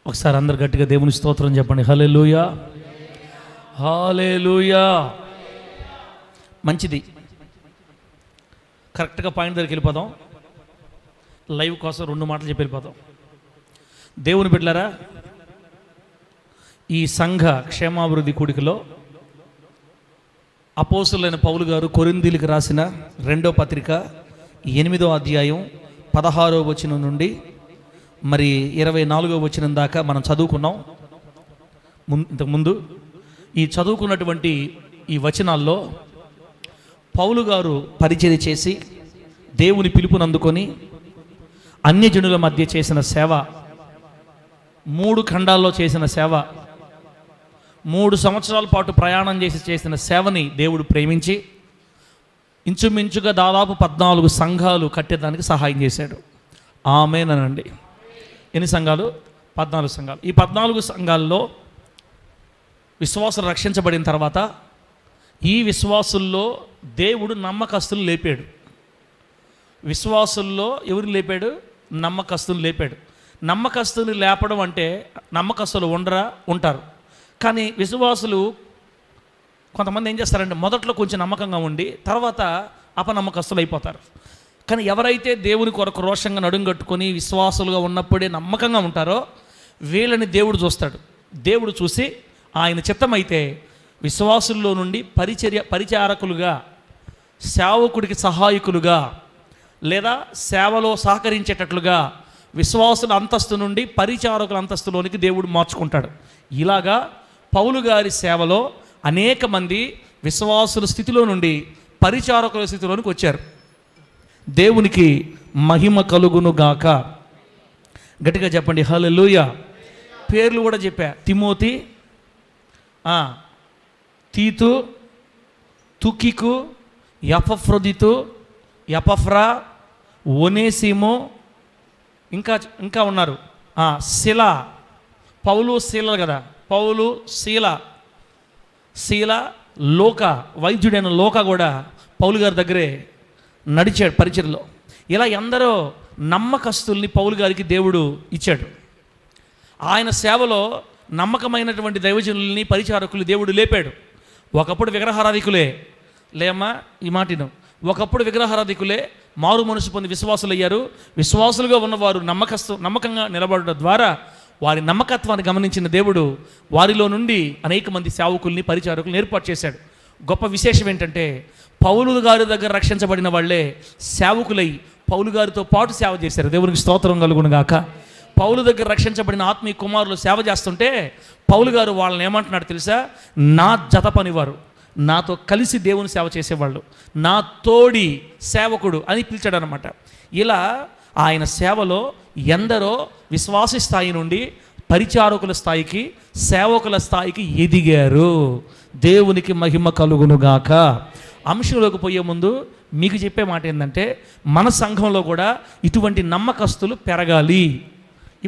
ఒకసారి అందరు గట్టిగా దేవుని స్తోత్రం చెప్పండి. హల్లెలూయా, హల్లెలూయా. మంచిది, కరెక్ట్గా పాయింట్ దగ్గరికి వెళ్ళిపోదాం. లైవ్ కోసం 2 మాటలు చెప్పి వెళ్ళిపోదాం. దేవుని బిడ్డలారా, ఈ సంఘ క్షేమాభివృద్ధి కూడికలో అపోస్తులైన పౌలు గారు కొరింథీయులకు రాసిన 2వ పత్రిక 8వ అధ్యాయం 16వ వచనం నుండి మరి 24వ వచనం దాకా మనం చదువుకున్నాం. ఇంతకుముందు ఈ చదువుకున్నటువంటి ఈ వచనాల్లో పౌలు గారు పరిచర్య చేసి దేవుని పిలుపునందుకొని అన్యజనుల మధ్య చేసిన సేవ, 3 ఖండాల్లో చేసిన సేవ, 3 సంవత్సరాల పాటు ప్రయాణం చేసిన సేవని దేవుడు ప్రేమించి ఇంచుమించుగా దాదాపు 14 సంఘాలు కట్టేదానికి సహాయం చేశాడు. ఆమేనండి. ఎన్ని సంఘాలు? 14 సంఘాలు. ఈ 14 సంఘాల్లో విశ్వాసులు రక్షించబడిన తర్వాత ఈ విశ్వాసుల్లో దేవుడు నమ్మకస్తులు లేపాడు. విశ్వాసుల్లో ఎవరు లేపాడు? నమ్మకస్తులు లేపాడు. నమ్మకస్తులు లేపడం అంటే నమ్మకస్తులు ఉంటారు. కానీ విశ్వాసులు కొంతమంది ఏం చేస్తారంటే మొదట్లో కొంచెం నమ్మకంగా ఉండి తర్వాత అపనమ్మకస్తులు అయిపోతారు. కానీ ఎవరైతే దేవుని కొరకు రోషంగా నడుంగట్టుకొని విశ్వాసులుగా ఉన్నప్పుడే నమ్మకంగా ఉంటారో వీళ్ళని దేవుడు చూస్తాడు. దేవుడు చూసి ఆయన చిత్తమైతే విశ్వాసుల్లో నుండి పరిచారకులుగా, సేవకుడికి సహాయకులుగా లేదా సేవలో సహకరించేటట్లుగా విశ్వాసుల అంతస్తు నుండి పరిచారకుల అంతస్తులోనికి దేవుడు మార్చుకుంటాడు. ఇలాగా పౌలు గారి సేవలో అనేక మంది విశ్వాసుల స్థితిలో నుండి పరిచారకుల స్థితిలోనికి వచ్చారు. దేవునికి మహిమ కలుగును గాక. గట్టిగా చెప్పండి హల్లెలూయా. పేర్లు కూడా చెప్పా: తిమోతి, తీతు, తుకికు, ఎపఫ్రొదితు, ఎపఫ్రా, ఒనేసిము, ఇంకా ఉన్నారు. శీల, పౌలు శీల కదా, పౌలు శీల, లోక, వైద్యుడైన లోక కూడా పౌలు గారి దగ్గరే నడిచాడు పరిచర్లో. ఇలా ఎందరో నమ్మకస్తుల్ని పౌలు గారికి దేవుడు ఇచ్చాడు. ఆయన సేవలో నమ్మకమైనటువంటి దైవజనుల్ని, పరిచారకులు దేవుడు లేపాడు. ఒకప్పుడు విగ్రహారాధికులే లేమ్మా, ఈ మాటను, ఒకప్పుడు విగ్రహారాధికులే మారు మనసు పొంది విశ్వాసులు అయ్యారు. విశ్వాసులుగా ఉన్నవారు నమ్మకంగా నిలబడడం ద్వారా వారి నమ్మకత్వాన్ని గమనించిన దేవుడు వారిలో నుండి అనేక మంది సేవకుల్ని, పరిచారకుల్ని ఏర్పాటు చేశాడు. గొప్ప విశేషం ఏంటంటే పౌలు గారి దగ్గర రక్షించబడిన వాళ్ళే సేవకులై పౌలు గారితో పాటు సేవ చేశారు. దేవునికి స్తోత్రం కలుగును గాక. పౌలు దగ్గర రక్షించబడిన ఆత్మీయ కుమారులు సేవ చేస్తుంటే పౌలు గారు వాళ్ళని ఏమంటున్నాడు తెలుసా? నా జత పనివారు, నాతో కలిసి దేవుని సేవ చేసేవాళ్ళు, నా తోడి సేవకుడు అని పిలిచాడు అనమాట. ఇలా ఆయన సేవలో ఎందరో విశ్వాస స్థాయి నుండి పరిచారకుల స్థాయికి, సేవకుల స్థాయికి ఎదిగారు. దేవునికి మహిమ కలుగునుగాక. అంశంలోకి పోయే ముందు మీకు చెప్పే మాట ఏంటంటే మన సంఘంలో కూడా ఇటువంటి నమ్మకస్తులు పెరగాలి.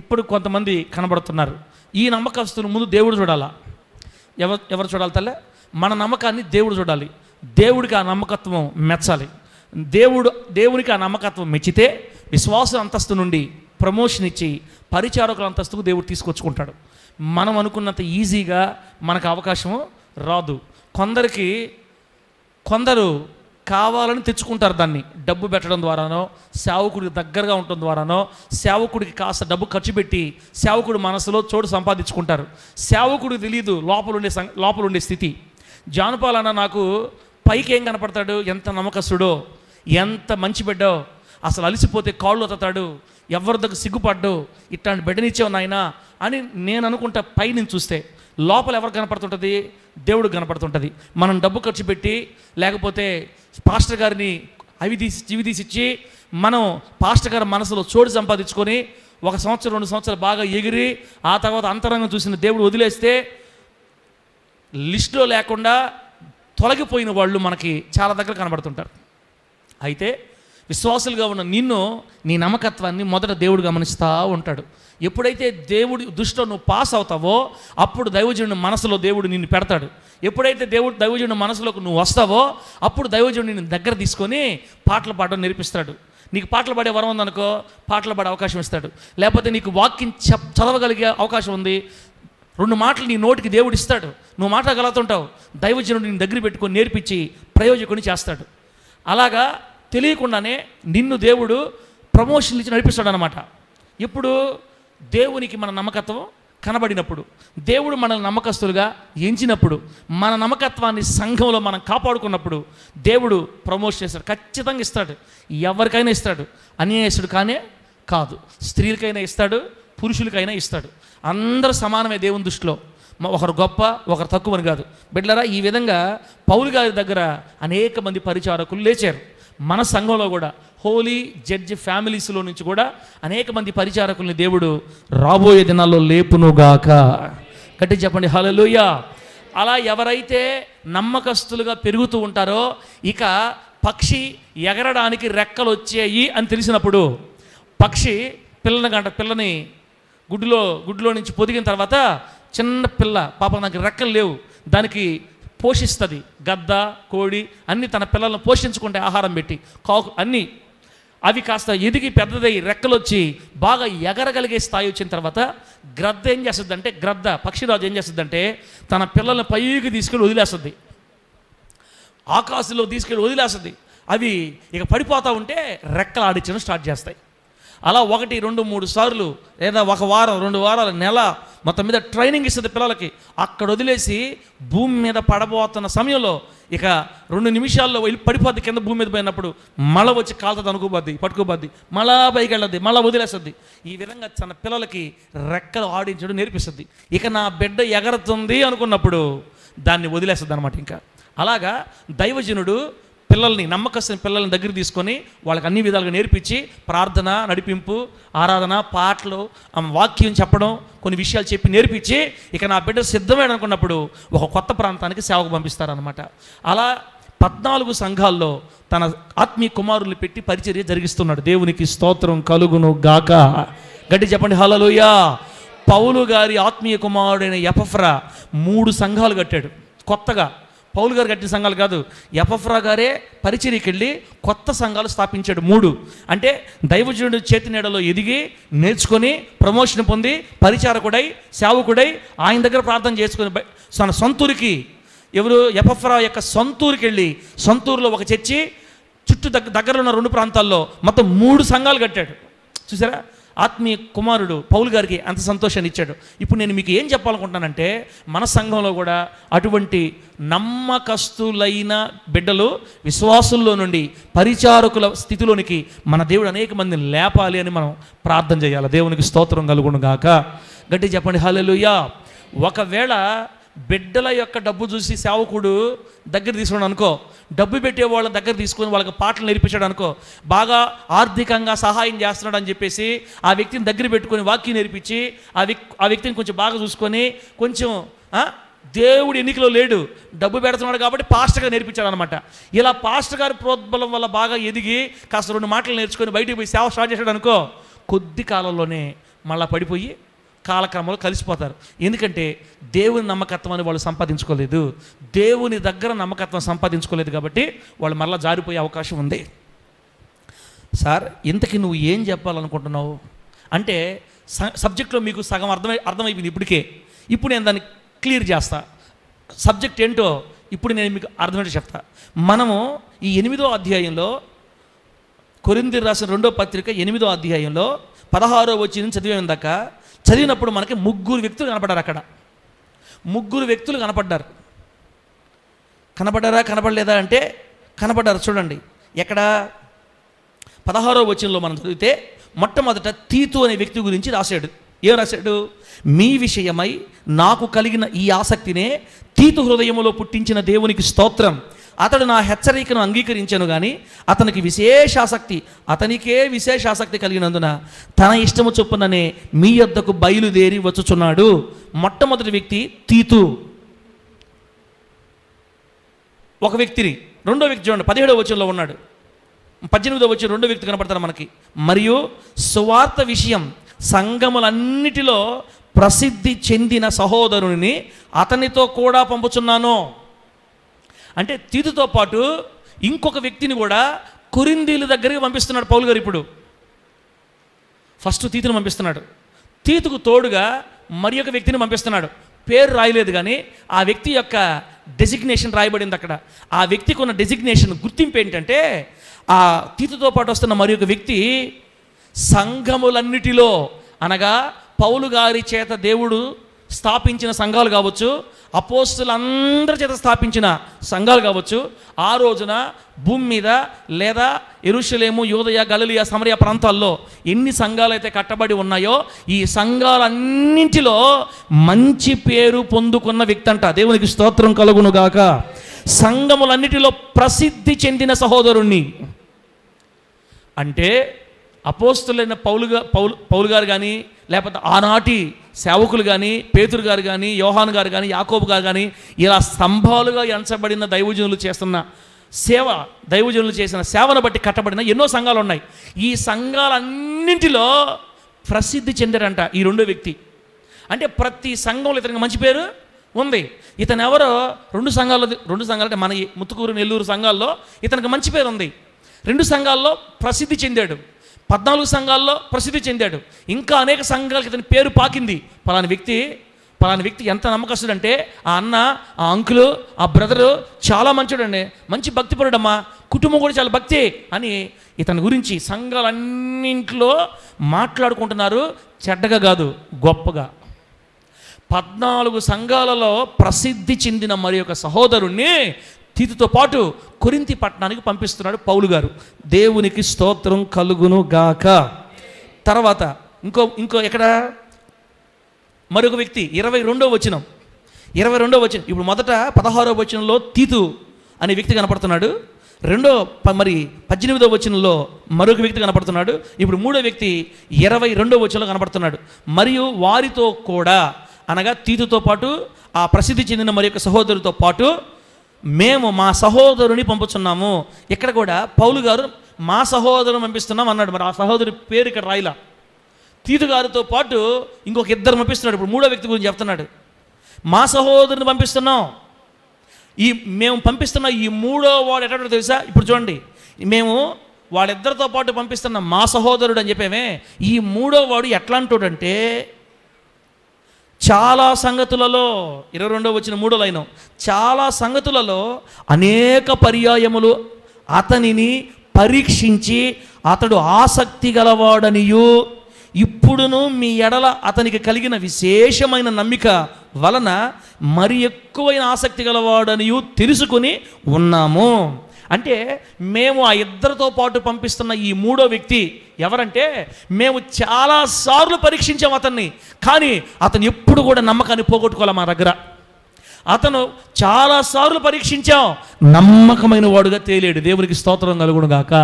ఇప్పుడు కొంతమంది కనబడుతున్నారు. ఈ నమ్మకస్తులు ముందు దేవుడు చూడాలా. ఎవరు చూడాలి తల్లే? మన నమ్మకాన్ని దేవుడు చూడాలి. దేవుడికి ఆ నమ్మకత్వం మెచ్చాలి. దేవునికి ఆ నమ్మకత్వం మెచ్చితే విశ్వాస అంతస్తు నుండి ప్రమోషన్ ఇచ్చి పరిచారకుల అంతస్తుకు దేవుడు తీసుకొచ్చుకుంటాడు. మనం అనుకున్నంత ఈజీగా మనకు అవకాశం రాదు. కొందరు కావాలని తెచ్చుకుంటారు. దాన్ని డబ్బు పెట్టడం ద్వారానో, సేవకుడికి దగ్గరగా ఉండటం ద్వారానో, సేవకుడికి కాస్త డబ్బు ఖర్చు పెట్టి సేవకుడి మనసులో చోటు సంపాదించుకుంటారు. సేవకుడికి తెలియదు లోపలుండే స్థితి. జానపాలన్న నాకు పైకి ఏం కనపడతాడు, ఎంత నమ్మకస్తుడో, ఎంత మంచి బిడ్డో, అసలు అలిసిపోతే కాళ్ళు వతాడు, ఎవరి దగ్గర సిగ్గుపడ్డు, ఇట్లాంటి బిడ్డనిచ్చావు నాయనా అని నేను అనుకుంటా. పై నుంచి చూస్తే లోపల ఎవరు కనపడుతుంటుంది? దేవుడు కనపడుతుంటుంది. మనం డబ్బు ఖర్చు పెట్టి లేకపోతే పాస్టర్ గారిని ఇవి తీసిచ్చి మనం పాస్టర్ గారి మనసులో చోటు సంపాదించుకొని 1 సంవత్సరం 2 సంవత్సరాలు బాగా ఎగిరి ఆ తర్వాత అంతరంగం చూసిన దేవుడు వదిలేస్తే లిస్టులో లేకుండా తొలగిపోయిన వాళ్ళు మనకి చాలా దగ్గర కనబడుతుంటారు. అయితే విశ్వాసులుగా ఉన్న నీ నమ్మకత్వాన్ని మొదట దేవుడు గమనిస్తూ ఉంటాడు. ఎప్పుడైతే దేవుడి దృష్టిలో నువ్వు పాస్ అవుతావో అప్పుడు దైవజనుడి మనసులో దేవుడు నిన్ను పెడతాడు. ఎప్పుడైతే దైవజనుడి మనసులోకి నువ్వు వస్తావో అప్పుడు దైవజనుడు నిన్ను దగ్గర తీసుకొని పాటలు పాడడం నేర్పిస్తాడు. నీకు పాటలు పాడే వరం ఉందనుకో, పాటలు పాడే అవకాశం ఇస్తాడు. లేకపోతే నీకు వాక్యం చదవగలిగే అవకాశం ఉంది, 2 మాటలు నీ నోటికి దేవుడు ఇస్తాడు, నువ్వు మాట్లాడగలుగుతుంటావు. దైవజనుడు నీ దగ్గర పెట్టుకొని నేర్పించి ప్రయోజకుని చేస్తాడు. అలాగా తెలియకుండానే నిన్ను దేవుడు ప్రమోషన్లు ఇచ్చి నడిపిస్తాడు అనమాట. ఇప్పుడు దేవునికి మన నమ్మకత్వం కనబడినప్పుడు, దేవుడు మనల్ని నమ్మకస్తులుగా ఎంచినప్పుడు, మన నమ్మకత్వాన్ని సంఘంలో మనం కాపాడుకున్నప్పుడు దేవుడు ప్రమోషన్ చేస్తాడు. ఖచ్చితంగా ఇస్తాడు, ఎవరికైనా ఇస్తాడు. అన్యాయస్తుడు కానే కాదు, స్త్రీలకైనా ఇస్తాడు, పురుషులకైనా ఇస్తాడు. అందరూ సమానమే దేవుని దృష్టిలో, ఒకరు గొప్ప ఒకరు తక్కువ అని కాదు. బిడ్డలారా, ఈ విధంగా పౌలు గారి దగ్గర అనేక మంది పరిచారకులు లేచారు. మన సంఘంలో కూడా హోలీ జడ్జి ఫ్యామిలీస్లో నుంచి కూడా అనేక మంది పరిచారకుల్ని దేవుడు రాబోయే దినాల్లో లేపునుగాక. గట్టి చెప్పండి హల్లెలూయా. అలా ఎవరైతే నమ్మకస్తులుగా పెరుగుతూ ఉంటారో, ఇక పక్షి ఎగరడానికి రెక్కలు వచ్చాయి అని తెలిసినప్పుడు, పక్షి పిల్లని గుడ్డులో నుంచి పొదిగిన తర్వాత చిన్న పిల్ల పాపం నాకు రెక్కలు లేవు, దానికి పోషిస్తుంది. గద్ద, కోడి అన్నీ తన పిల్లలను పోషించుకుంటే ఆహారం పెట్టి కాకు అన్నీ అవి కాస్త ఎదిగి పెద్దదై రెక్కలు వచ్చి బాగా ఎగరగలిగే స్థాయి వచ్చిన తర్వాత గ్రద్ద ఏం చేస్తుందంటే, పక్షిరాజు ఏం చేస్తుందంటే తన పిల్లల్ని పైకి తీసుకెళ్ళి వదిలేస్తుంది, ఆకాశంలో తీసుకెళ్ళి వదిలేస్తుంది. అవి ఇక పడిపోతూ ఉంటే రెక్కలు ఆడించడం స్టార్ట్ చేస్తాయి. అలా 1, 2, 3 సార్లు లేదా 1 వారం 2 వారాలు నెల మొత్తం మీద ట్రైనింగ్ ఇస్తుంది పిల్లలకి. అక్కడ వదిలేసి భూమి మీద పడబోతున్న సమయంలో ఇక 2 నిమిషాల్లో వెళ్ళి పడిపోద్ది కింద. భూమి మీద పోయినప్పుడు మళ్ళీ వచ్చి కాలుతో అనుకోబద్ది, పట్టుకోబద్ది, మళ్ళా పైకి వెళ్ళద్ది, మళ్ళీ వదిలేస్తుంది. ఈ విధంగా తన పిల్లలకి రెక్కలు ఆడించడం నేర్పిస్తుంది. ఇక నా బిడ్డ ఎగరుతుంది అనుకున్నప్పుడు దాన్ని వదిలేస్తుంది అనమాట. ఇంకా అలాగా దైవజనుడు నమ్మకస్తున్న పిల్లల్ని దగ్గర తీసుకొని వాళ్ళకి అన్ని విధాలుగా నేర్పించి ప్రార్థన, నడిపింపు, ఆరాధన, పాటలు, వాక్యం చెప్పడం, కొన్ని విషయాలు చెప్పి నేర్పించి ఇక నా బిడ్డ సిద్ధమైన అనుకున్నప్పుడు ఒక కొత్త ప్రాంతానికి సేవకు పంపిస్తారనమాట. అలా 14 సంఘాల్లో తన ఆత్మీయ కుమారుల్ని పెట్టి పరిచర్య జరిగిస్తున్నాడు. దేవునికి స్తోత్రం కలుగును గాక. గట్టి చెప్పండి హల్లెలూయా. పౌలు గారి ఆత్మీయ కుమారుడైన ఎపఫ్రా 3 సంఘాలు కట్టాడు కొత్తగా. పౌలు గారు కట్టిన సంఘాలు కాదు, ఎపఫ్రా గారే పరిచర్యకి వెళ్ళి కొత్త సంఘాలు స్థాపించాడు 3. అంటే దైవజనుడి చేతి నీడలో ఎదిగి నేర్చుకొని ప్రమోషన్ పొంది పరిచారకుడై సేవకుడై ఆయన దగ్గర ప్రార్థన చేసుకొని తన సొంతూరికి, ఎవరు ఎపఫ్రా యొక్క సొంతూరికి వెళ్ళి సొంతూరులో ఒక చర్చి, చుట్టూ దగ్గరలో ఉన్న 2 ప్రాంతాల్లో మొత్తం 3 సంఘాలు కట్టాడు. చూసారా, ఆత్మీయ కుమారుడు పౌలు గారికి అంత సంతోషాన్ని ఇచ్చాడు. ఇప్పుడు నేను మీకు ఏం చెప్పాలనుకుంటున్నానంటే, మన సంఘంలో కూడా అటువంటి నమ్మకస్తులైన బిడ్డలు విశ్వాసుల్లో నుండి పరిచారకుల స్థితిలోనికి మన దేవుడు అనేక మందిని లేపాలి అని మనం ప్రార్థన చేయాలి. దేవునికి స్తోత్రం కలుగును గాక. గట్టి చెప్పండి హల్లెలూయా. ఒకవేళ బిడ్డల యొక్క డబ్బు చూసి సేవకుడు దగ్గర తీసుకున్నాడు అనుకో, డబ్బు పెట్టే వాళ్ళ దగ్గర తీసుకొని వాళ్ళకి పాటలు నేర్పించాడు అనుకో, బాగా ఆర్థికంగా సహాయం చేస్తున్నాడు అని చెప్పేసి ఆ వ్యక్తిని దగ్గర పెట్టుకొని వాక్యం నేర్పించి ఆ వ్యక్తిని కొంచెం బాగా చూసుకొని, కొంచెం దేవుడు ఎన్నికలో లేడు, డబ్బు పెడుతున్నాడు కాబట్టి పాస్టర్గా నేర్పించాడు అనమాట. ఇలా పాస్టర్ గారి ప్రోద్బలం వల్ల బాగా ఎదిగి కాస్త 2 మాటలు నేర్చుకొని బయటికి పోయి సేవ స్టార్ట్ చేశాడు అనుకో, కొద్ది కాలంలోనే మళ్ళీ పడిపోయి కాలక్రమంలో కలిసిపోతారు. ఎందుకంటే దేవుని నమ్మకత్వాన్ని వాళ్ళు సంపాదించుకోలేదు, దేవుని దగ్గర నమ్మకత్వం సంపాదించుకోలేదు కాబట్టి వాళ్ళు మళ్ళీ జారిపోయే అవకాశం ఉంది. సార్, ఇంతకీ నువ్వు ఏం చెప్పాలనుకుంటున్నావు అంటే సబ్జెక్ట్లో మీకు సగం అర్థమైపోయింది ఇప్పటికే. ఇప్పుడు నేను దాన్ని క్లియర్ చేస్తా. సబ్జెక్ట్ ఏంటో ఇప్పుడు నేను మీకు అర్థమయ్యేట్టు చెప్తా. మనము ఈ 8వ అధ్యాయంలో, కొరింథీయులకు రాసిన 2వ పత్రిక 8వ అధ్యాయంలో 16వ వచనం చదివినప్పుడు మనకి 3 వ్యక్తులు కనపడ్డారు. అక్కడ 3 వ్యక్తులు కనపడ్డారు. కనపడలేదా అంటే కనపడ్డారు. చూడండి, ఎక్కడ 16వ వచనంలో మనం చదివితే మొట్టమొదట తీతు అనే వ్యక్తి గురించి రాశాడు. ఏం రాశాడు? మీ విషయమై నాకు కలిగిన ఈ ఆసక్తినే తీతు హృదయములో పుట్టించిన దేవునికి స్తోత్రం. అతడు నా హెచ్చరికను అంగీకరించాను కానీ అతనికే విశేష ఆసక్తి కలిగినందున తన ఇష్టము చొప్పుననే మీ యొద్దకు బయలుదేరి వచ్చుచున్నాడు. మొట్టమొదటి వ్యక్తి తీతు, ఒక వ్యక్తిని. 2వ వ్యక్తి చూడండి, 17వ వచనంలో ఉన్నాడు. 18వ వచనం 2వ వ్యక్తి కనపడతారు మనకి. మరియు సువార్త విషయం సంఘములన్నిటిలో ప్రసిద్ధి చెందిన సహోదరుని అతనితో కూడా పంపుచున్నాను. అంటే తీతుతో పాటు ఇంకొక వ్యక్తిని కూడా కొరింథీయుల దగ్గరికి పంపిస్తున్నాడు పౌలు గారు. ఇప్పుడు ఫస్ట్ తీతును పంపిస్తున్నాడు. తీతుకు తోడుగా మరి ఒక వ్యక్తిని పంపిస్తున్నాడు. పేరు రాయలేదు కానీ ఆ వ్యక్తి యొక్క డెసిగ్నేషన్ రాయబడింది అక్కడ. ఆ వ్యక్తికి ఉన్న డెసిగ్నేషన్ గుర్తింపు ఏంటంటే, ఆ తీతుతో పాటు వస్తున్న మరి ఒక వ్యక్తి సంఘములన్నిటిలో, అనగా పౌలు గారి చేత దేవుడు స్థాపించిన సంఘాలు కావచ్చు, అపోస్తులందరి చేత స్థాపించిన సంఘాలు కావచ్చు, ఆ రోజున భూమి మీద లేదా యెరూషలేము, యూదయ, గలిలయ, సమరయ ప్రాంతాల్లో ఎన్ని సంఘాలు అయితే కట్టబడి ఉన్నాయో ఈ సంఘాలన్నింటిలో మంచి పేరు పొందుకున్న వ్యక్తి అంట. దేవునికి స్తోత్రం కలుగునుగాక. సంఘములన్నిటిలో ప్రసిద్ధి చెందిన సహోదరుణ్ణి అంటే అపోస్తులైన పౌలు గారు కానీ, లేకపోతే ఆనాటి సేవకులు కానీ, పేతురు గారు కానీ, యోహాను గారు కానీ, యాకోబు గారు కానీ, ఇలా స్తంభాలుగా ఎంచబడిన దైవజనులు చేస్తున్న సేవ, దైవజనులు చేసిన సేవను బట్టి కట్టబడిన ఎన్నో సంఘాలు ఉన్నాయి. ఈ సంఘాలన్నింటిలో ప్రసిద్ధి చెందారంట ఈ రెండో వ్యక్తి. అంటే ప్రతి సంఘంలో ఇతనికి మంచి పేరు ఉంది. ఇతను ఎవరో రెండు సంఘాలు అంటే మన ముత్తుకూరు, నెల్లూరు సంఘాల్లో ఇతనికి మంచి పేరు ఉంది. 2 సంఘాల్లో ప్రసిద్ధి చెందాడు. 14 సంఘాల్లో ప్రసిద్ధి చెందాడు. ఇంకా అనేక సంఘాలకి ఇతని పేరు పాకింది. పలానా వ్యక్తి ఎంత నమ్మకస్తుడంటే, ఆ అన్న, ఆ అంకులు, ఆ బ్రదరు చాలా మంచోడండి, మంచి భక్తిపరుడమ్మా, కుటుంబం కూడా చాలా భక్తి అని ఇతని గురించి సంఘాలన్నింటిలో మాట్లాడుకుంటున్నారు. చెడ్డగా కాదు, గొప్పగా. 14 సంఘాలలో ప్రసిద్ధి చెందిన మరి ఒక సహోదరుణ్ణి తీతుతో పాటు కొరింథీ పట్టణానికి పంపిస్తున్నాడు పౌలు గారు. దేవునికి స్తోత్రం కలుగును గాక. తర్వాత ఇంకో ఎక్కడ మరొక వ్యక్తి 22వ వచనం. ఇప్పుడు మొదట 16వ వచనంలో తీతు అనే వ్యక్తి కనపడుతున్నాడు. 18వ వచనంలో మరొక వ్యక్తి కనపడుతున్నాడు. ఇప్పుడు 3వ వ్యక్తి 22వ వచనంలో కనపడుతున్నాడు. మరియు వారితో కూడా, అనగా తీతుతో పాటు ఆ ప్రసిద్ధి చెందిన మరి యొక్క సహోదరుతో పాటు మేము మా సహోదరుని పంపుతున్నాము. ఇక్కడ కూడా పౌలు గారు మా సహోదరుని పంపిస్తున్నాం అన్నాడు. మరి ఆ సహోదరి పేరు ఇక్కడ రాయిలా. తీతు గారితో పాటు ఇంకొక 2 పంపిస్తున్నాడు. ఇప్పుడు 3వ వ్యక్తి గురించి చెప్తున్నాడు. మా సహోదరుని పంపిస్తున్నాం. మేము పంపిస్తున్న ఈ 3వ వాడు ఎట్లాంటో తెలుసా? ఇప్పుడు చూడండి, మేము వాళ్ళిద్దరితో పాటు పంపిస్తున్న మా సహోదరుడు అని చెప్పేమే. ఈ 3వ వాడు ఎట్లాంటోడంటే, చాలా సంగతులలో 22వ వచ్చిన 3వ లైను, చాలా సంగతులలో అనేక పర్యాయములు అతనిని పరీక్షించి అతడు ఆసక్తి గలవాడనియు, ఇప్పుడును మీ ఎడల అతనికి కలిగిన విశేషమైన నమ్మిక వలన మరి ఎక్కువైన ఆసక్తి గలవాడనియు తెలుసుకుని ఉన్నాము. అంటే మేము ఆ 2తో పాటు పంపిస్తున్న ఈ 3వ వ్యక్తి ఎవరంటే, మేము చాలాసార్లు పరీక్షించాం అతన్ని, కానీ అతను ఎప్పుడు కూడా నమ్మకాన్ని పోగొట్టుకోవాలి మా దగ్గర. అతను చాలాసార్లు పరీక్షించాం, నమ్మకమైన వాడుగా తేలేడు. దేవునికి స్తోత్రం కలుగును గాక.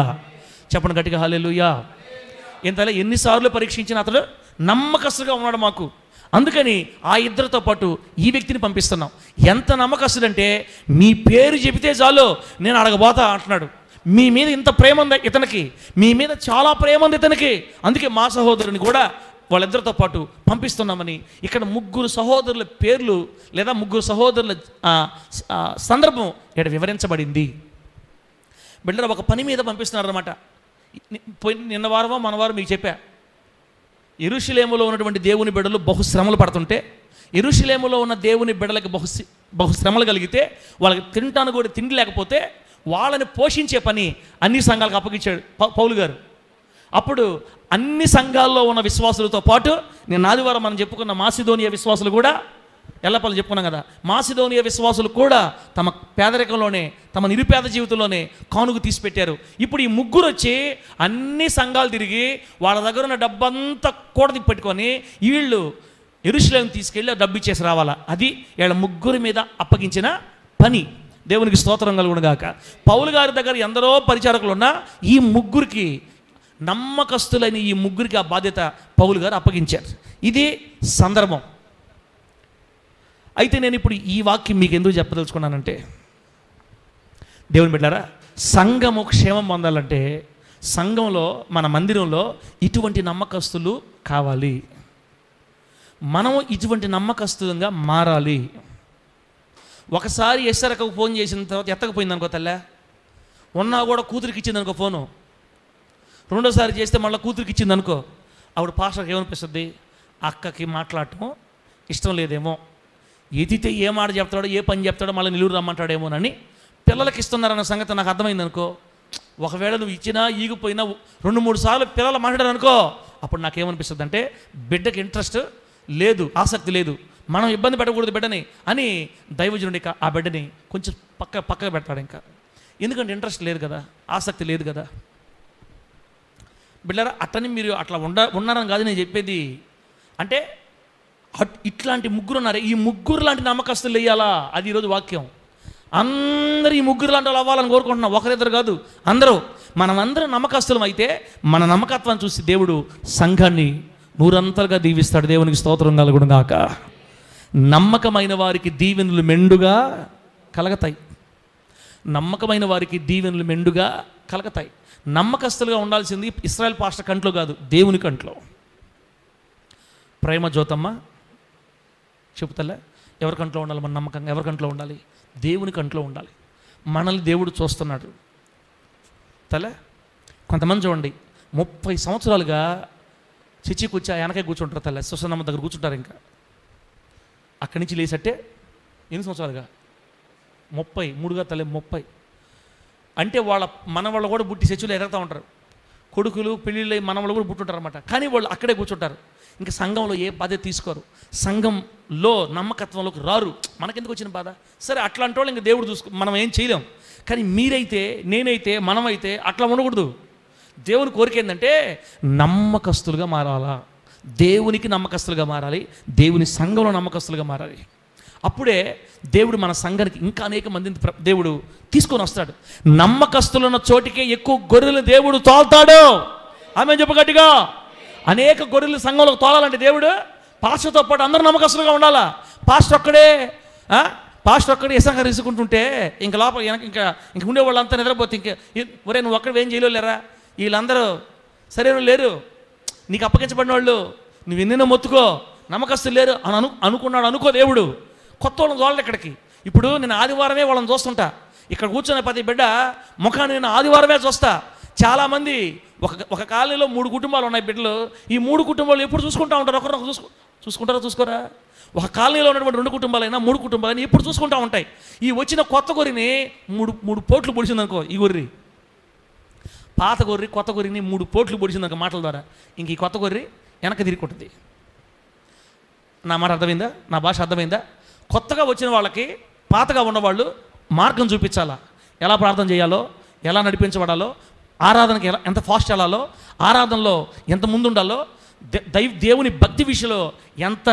చెప్పండి గట్టిగా హల్లెలూయా. ఇంతలో ఎన్నిసార్లు పరీక్షించిన అతడు నమ్మకస్తుగా ఉన్నాడు మాకు. అందుకని ఆ 2తో పాటు ఈ వ్యక్తిని పంపిస్తున్నాం. ఎంత నమ్మకస్తుడంటే, మీ పేరు చెబితే చాలు నేను అడగబోతా అంటున్నాడు. మీ మీద ఇంత ప్రేమ ఉంది ఇతనికి, మీ మీద చాలా ప్రేమ ఉంది ఇతనికి, అందుకే మా సహోదరుని కూడా వాళ్ళిద్దరితో పాటు పంపిస్తున్నామని ఇక్కడ 3 సహోదరుల పేర్లు లేదా 3 సహోదరుల సందర్భం ఇక్కడ వివరించబడింది. బిడ్డలు ఒక పని మీద పంపిస్తున్నారన్నమాట. నిన్న వారమో మన వారం మీకు చెప్పా, యెరూషలేములో ఉన్నటువంటి దేవుని బిడ్డలు బహుశ్రమలు పడుతుంటే, యెరూషలేములో ఉన్న దేవుని బిడ్డలకి బహుశ్రమలు కలిగితే, వాళ్ళకి తినటానికి కూడా తిండి లేకపోతే వాళ్ళని పోషించే పని అన్ని సంఘాలకు అప్పగించాడు పౌలు గారు. అప్పుడు అన్ని సంఘాల్లో ఉన్న విశ్వాసులతో పాటు నేను ఆదివారం మనం చెప్పుకున్న మాసిదోనియా విశ్వాసులు కూడా, ఎల్లపల్లి చెప్పుకున్నాం కదా, మాసిదోనియా విశ్వాసులు కూడా తమ పేదరికంలోనే, తమ నిరుపేద జీవితంలోనే కానుక తీసిపెట్టారు. ఇప్పుడు ఈ 3 వచ్చి అన్ని సంఘాలు తిరిగి వాళ్ళ దగ్గర ఉన్న డబ్బంతా కూడ పెట్టుకొని వీళ్ళు యెరూషలేము తీసుకెళ్ళి డబ్బు ఇచ్చేసి రావాలా. అది వీళ్ళ 3 మీద అప్పగించిన పని. దేవునికి స్తోత్రం కలుగును గాక. పౌలు గారి దగ్గర ఎందరో పరిచారకులు ఉన్నా ఈ 3కి, నమ్మకస్తులైన ఈ 3కి ఆ బాధ్యత పౌలు గారు అప్పగించారు. ఇది సందర్భం. అయితే నేను ఇప్పుడు ఈ వాక్యం మీకు ఎందుకు చెప్పదలుచుకున్నానంటే, దేవుని బిడ్డలారా, సంఘము క్షేమం పొందాలంటే సంఘంలో, మన మందిరంలో ఇటువంటి నమ్మకస్తులు కావాలి. మనము ఇటువంటి నమ్మకస్తులంగా మారాలి. ఒకసారి ఎస్సరకకు ఫోన్ చేసిన తర్వాత ఎత్తకపోయింది అనుకో తల్లా, ఉన్నా కూడా కూతురికి ఇచ్చింది అనుకో ఫోను, రెండోసారి చేస్తే మళ్ళీ కూతురికి ఇచ్చింది అనుకో, ఆవిడ పాస్టర్కి ఏమనిపిస్తుంది? అక్కకి మాట్లాడటం ఇష్టం లేదేమో, ఎదితే ఏ మాట చెప్తాడో ఏ పని చెప్తాడో మళ్ళీ నిలువురు రమ్మంటాడేమోనని పిల్లలకి ఇస్తున్నారన్న సంగతి నాకు అర్థమైంది అనుకో. ఒకవేళ నువ్వు ఇచ్చినా ఈగిపోయినా 2-3 సార్లు పిల్లలు మాట్లాడారు అనుకో, అప్పుడు నాకేమనిపిస్తుంది అంటే బిడ్డకి ఇంట్రెస్ట్ లేదు, ఆసక్తి లేదు, మనం ఇబ్బంది పెట్టకూడదు బిడ్డని అని దైవజనుడి ఆ బిడ్డని కొంచెం పక్కకు పెడతాడు. ఇంకా ఎందుకంటే ఇంట్రెస్ట్ లేదు కదా, ఆసక్తి లేదు కదా. బిడ్డరా అట్టని మీరు అట్లా ఉన్నారని కాదు నేను చెప్పేది. అంటే ఇట్లాంటి ముగ్గురు ఉన్నారు, ఈ ముగ్గురు లాంటి నమ్మకస్తులు వేయాలా, అది ఈరోజు వాక్యం. అందరూ ఈ ముగ్గురు లాంటి వాళ్ళు అవ్వాలని కోరుకుంటున్నాం, ఒకరిద్దరు కాదు, అందరూ. మనమందరం నమ్మకస్తులం అయితే మన నమ్మకత్వాన్ని చూసి దేవుడు సంఘాన్ని నూరంతలుగా దీవిస్తాడు. దేవునికి స్తోత్రం కలుగును గాక. నమ్మకమైన వారికి దీవెనలు మెండుగా కలగతాయి. నమ్మకమైన వారికి దీవెనలు మెండుగా కలగతాయి. నమ్మకస్తులుగా ఉండాల్సింది ఇశ్రాయేల్ పాస్టర్ కంట్లో కాదు, దేవుని కంట్లో. ప్రేమ జ్యోతమ్మ చెబుతలే, ఎవరి కంట్లో ఉండాలి మన నమ్మకంగా? ఎవరి కంట్లో ఉండాలి? దేవుని కంట్లో ఉండాలి. మనల్ని దేవుడు చూస్తున్నాడు తలే. కొంతమంది చూడండి 30 సంవత్సరాలుగా చర్చి కూర్చో వెనకే కూర్చుంటారు తల్లే, సుసన్నమ్మ దగ్గర కూర్చుంటారు. ఇంకా అక్కడి నుంచి లేసట్టే ఎన్ని సంవత్సరాలుగా? 33గా తల్లి, 30. అంటే మన వాళ్ళు కూడా బుట్టి చర్చిలో ఎదుగుతూ ఉంటారు, కొడుకులు పెళ్ళిళ్ళు మన వాళ్ళు కూడా పుట్టుంటారు అనమాట. కానీ వాళ్ళు అక్కడే కూర్చుంటారు, ఇంకా సంఘంలో ఏ బాధ్యత తీసుకోరు, సంఘంలో నమ్మకత్వంలోకి రారు. మనకెందుకు వచ్చిన బాధ? సరే అట్లాంటి వాళ్ళు ఇంకా దేవుడు మనం ఏం చేయలేం. కానీ మీరైతే, నేనైతే, మనమైతే అట్లా ఉండకూడదు. దేవుని కోరిక ఏంటంటే నమ్మకస్తులుగా మారాలా, దేవునికి నమ్మకస్తులుగా మారాలి, దేవుని సంఘంలో నమ్మకస్తులుగా మారాలి. అప్పుడే దేవుడు మన సంఘానికి ఇంకా అనేక మందిని దేవుడు తీసుకొని వస్తాడు. నమ్మకస్తులున్న చోటికే ఎక్కువ గొర్రెలు దేవుడు తోలుతాడు. ఆమె చెప్పు గట్టిగా. అనేక గొర్రెలు సంఘంలోకి తోలాలంటే దేవుడు పాస్టర్తో పాటు అందరూ నమ్మకస్తులుగా ఉండాలా. పాస్టర్ ఒక్కడే ఇసంగా తీసుకుంటుంటే ఇంక లోపల ఇంక ఉండే వాళ్ళంతా నిద్రపోతే ఒరే నువ్వు ఒక్కడ ఏం చేయలేరా, వీళ్ళందరూ సరైన లేరు, నీకు అప్పగించబడిన వాళ్ళు, నువ్వు ఎన్నెన్నో మొత్తుకో, నమ్మకస్తులు లేరు అని అనుకున్నాడు అనుకో దేవుడు. కొత్త వాళ్ళని చూడాలి ఇక్కడికి. ఇప్పుడు నేను ఆదివారమే వాళ్ళని చూస్తుంటా, ఇక్కడ కూర్చున్న ప్రతి బిడ్డ ముఖాన్ని నేను ఆదివారమే చూస్తా. చాలామంది ఒక కాలనీలో 3 కుటుంబాలు ఉన్నాయి బిడ్డలు. ఈ 3 కుటుంబాలు ఎప్పుడు చూసుకుంటూ ఉంటారు, ఒకరు చూసుకుంటారా? చూసుకోరా? ఒక కాలనీలో ఉన్నటువంటి 2 కుటుంబాలైనా 3 కుటుంబాలైనా ఎప్పుడు చూసుకుంటూ ఉంటాయి. ఈ వచ్చిన కొత్త గొర్రెని 3 పోట్లు పొడిచిందనుకో, ఈ గొర్రె పాత గొర్రె కొత్త గొర్రెని 3 పోట్లు పొడిచిందనుకో మాటల ద్వారా, ఇంక ఈ కొత్త గొర్రె వెనక తిరిగి. నా మాట అర్థమైందా? నా భాష అర్థమైందా? కొత్తగా వచ్చిన వాళ్ళకి పాతగా ఉన్నవాళ్ళు మార్గం చూపించాలా, ఎలా ప్రార్థన చేయాలో, ఎలా నడిపించబడాలో, ఆరాధనకి ఎంత ఫాస్ట్ వెళ్ళాలో, ఆరాధనలో ఎంత ముందు ఉండాలో, దేవుని భక్తి విషయంలో ఎంత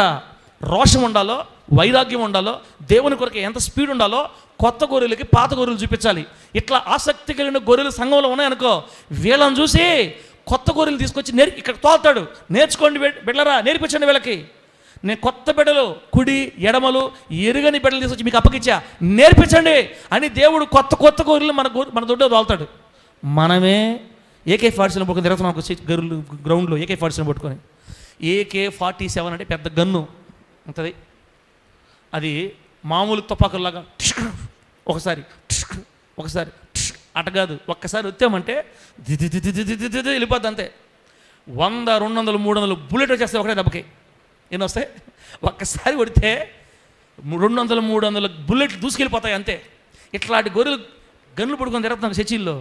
రోషం ఉండాలో, వైరాగ్యం ఉండాలో, దేవుని కొరకు ఎంత స్పీడ్ ఉండాలో కొత్త గొర్రెలకి పాత గొర్రెలు చూపించాలి. ఇట్లా ఆసక్తి కలిగిన గొర్రెలు సంఘంలో ఉన్నాయనుకో, వీళ్ళని చూసి కొత్త గొర్రెలు తీసుకొచ్చి ఇక్కడ తోలుతాడు. నేర్చుకోండి బిడ్డలారా, నేర్పించండి వీళ్ళకి. నేను కొత్త బిడ్డలు, కుడి ఎడమలు ఎరుగని బిడ్డలు తీసుకొచ్చి మీకు అప్పగించా, నేర్పించండి అని దేవుడు కొత్త గొర్రెలు మన దొడ్డ తోలుతాడు. మనమే AK-47 పట్టుకొని తిరుగుతున్నాం గొర్రెలు గ్రౌండ్లో. AK-47 పట్టుకొని, AK-47 అంటే పెద్ద గన్ను ఉంటుంది. అది మామూలు తుపాకుల్లాగా ఒకసారి అట కాదు, ఒక్కసారి వచ్చామంటే వెళ్ళిపోద్ది అంతే. 100, 200, 300 బుల్లెట్ వచ్చేస్తాయి ఒకటే దెబ్బకి. ఎన్ని వస్తాయి? ఒక్కసారి కొడితే 200, 300 బుల్లెట్లు దూసుకెళ్ళిపోతాయి అంతే. ఇట్లాంటి గొర్రెలు గన్నులు పడుకొని తిరుగుతున్నాం చర్చిల్లో.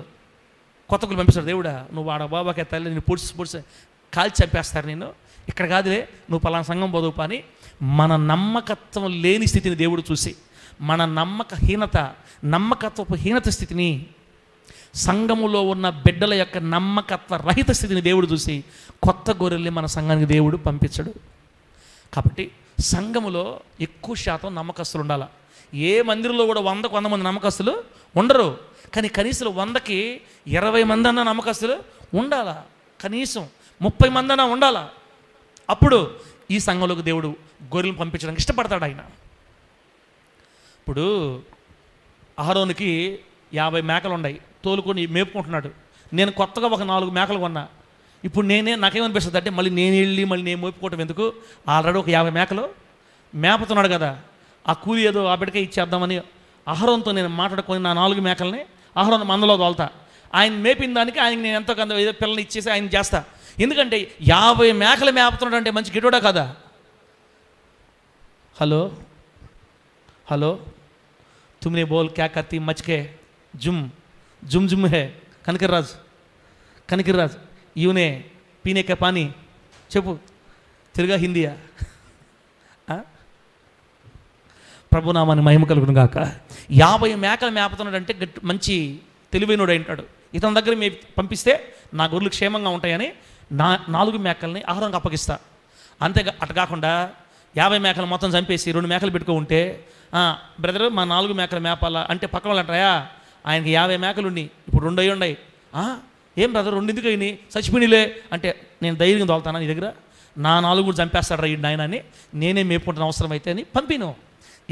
కొత్త గొర్రెలు పంపిస్తాడు దేవుడా, నువ్వు ఆడ బాబాకి తల్లి నేను పొడిచి కాల్చి చంపేస్తారు నేను, ఇక్కడ కాదులే నువ్వు పలానా సంఘం పోదువు అని. మన నమ్మకత్వం లేని స్థితిని దేవుడు చూసి, మన నమ్మకత్వపు హీనత స్థితిని, సంఘములో ఉన్న బిడ్డల యొక్క నమ్మకత్వ రహిత స్థితిని దేవుడు చూసి కొత్త గొర్రెల్ని మన సంఘానికి దేవుడు పంపించడు. కాబట్టి సంఘములో ఎక్కువ శాతం నమ్మకస్తులు ఉండాలి. ఏ మందిరంలో కూడా 100 మంది నమ్మకస్తులు ఉండరు, కానీ కనీసం 100కి 20 మంది అన్న నమ్మకస్తులు ఉండాలా, కనీసం 30 మంది అన్న ఉండాలా. అప్పుడు ఈ సంఘంలోకి దేవుడు గొర్రెలను పంపించడానికి ఇష్టపడతాడు ఆయన. ఇప్పుడు అహరోనుకి 50 మేకలు ఉన్నాయి, తోలుకొని మేపుకుంటున్నాడు. నేను కొత్తగా ఒక 4 మేకలు కొన్నా. ఇప్పుడు నాకేమనిపిస్తుంది అంటే మళ్ళీ నేను మేపుకోవటం ఎందుకు, ఆల్రెడీ ఒక 50 మేకలు మేపుతున్నాడు కదా, ఆ కూలి ఏదో ఆ బిడ్డకే ఇచ్చేద్దామని అహరోన్తో నేను మాట్లాడుకొని నా 4 మేకల్ని ఆహారం మందలో తోలుతా, ఆయన మేపిన దానికి ఆయనకి నేను ఎంతో కొంత ఏదో పిల్లల్ని ఇచ్చేసి ఆయన చేస్తా. ఎందుకంటే 50 మేకలు మేపుతున్నాడు అంటే మంచి గిటోడా కదా? హలో హలో, తుమ్నే బోల్ క్యా కత్తి మచ్కే జుమ్ జుమ్ జుమ్ హే కనికిర్రాజు యూనే పీనే కే పానీ చెప్పు, తిరుగా హిందీయా? ప్రభునామాన్ని మహిమ కలుగును గాక. 50 మేకలు మేపుతున్నాడంటే మంచి తెలివైనడు అంటాడు. ఇతని దగ్గర పంపిస్తే నా గొర్రెలు క్షేమంగా ఉంటాయని 4 మేకల్ని ఆహారంగా అప్పగిస్తా. అంతే అటు కాకుండా 50 మేకలు మొత్తం చంపేసి 2 మేకలు పెట్టుకో ఉంటే, బ్రదర్ మా 4 మేకలు మేపాలా అంటే పక్కన వాళ్ళు అంటారా, ఆయనకి 50 మేకలు ఉండి ఇప్పుడు 2 అయ్యి ఉన్నాయి. ఏం బ్రదర్ 2 ఎందుకు అయినాయి, చచ్చిపోయిలే అంటే నేను ధైర్యం తోలుతానా నీ దగ్గర? నా 4 కూడా చంపేస్తాడు రా ఈ నాయన అని నేనే మేపుకుంటున్న అవసరం అయితే అని పంపిను.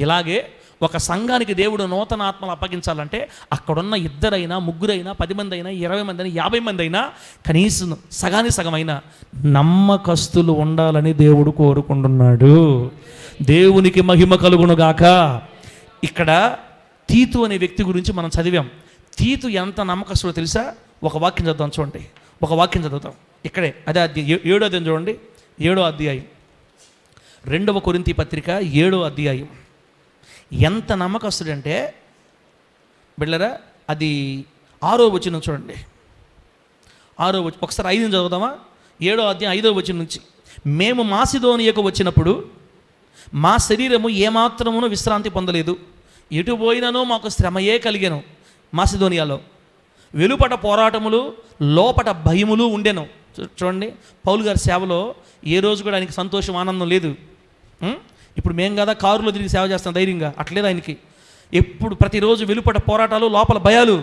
ఇలాగే ఒక సంఘానికి దేవుడు నూతన ఆత్మలు అప్పగించాలంటే అక్కడున్న 2 అయినా 3 అయినా 10 మంది అయినా 20 మంది అయినా 50 మంది అయినా కనీసం సగమైన నమ్మకస్తులు ఉండాలని దేవుడు కోరుకుంటున్నాడు. దేవునికి మహిమ కలుగునుగాక. ఇక్కడ తీతు అనే వ్యక్తి గురించి మనం చదివాం. తీతు ఎంత నమ్మకస్తుడో తెలుసా? ఒక వాక్యం చదువుతాం చూడండి, ఒక వాక్యం చదువుతాం ఇక్కడే, అదే 7వ అధ్యాయం చూడండి, 7వ అధ్యాయం 2వ కొరింథీ పత్రిక 7వ అధ్యాయం. ఎంత నమ్మకస్తుడంటే బిళ్ళరా, అది 6వ వచనం చూడండి, 6వ వచనం ఒకసారి 5 చదువుదామా? 7వ అధ్యాయం 5వ వచనం నుంచి, మేము మాసిదోనియకు వచ్చినప్పుడు మా శరీరము ఏమాత్రమును విశ్రాంతి పొందలేదు, ఎటు పోయినను మాకు శ్రమయే కలిగెను. మాసిదోనియాలో వెలుపట పోరాటములు లోపట భయములు ఉండెను. చూడండి, పౌలు గారి సేవలో ఏ రోజు కూడా ఆయనకి సంతోషం ఆనందం లేదు. ఇప్పుడు మేము కదా కారులో తిరిగి సేవ చేస్తాం ధైర్యంగా, అట్లేదు ఆయనకి. ఎప్పుడు ప్రతిరోజు వెలుపట పోరాటాలు లోపల భయాలు,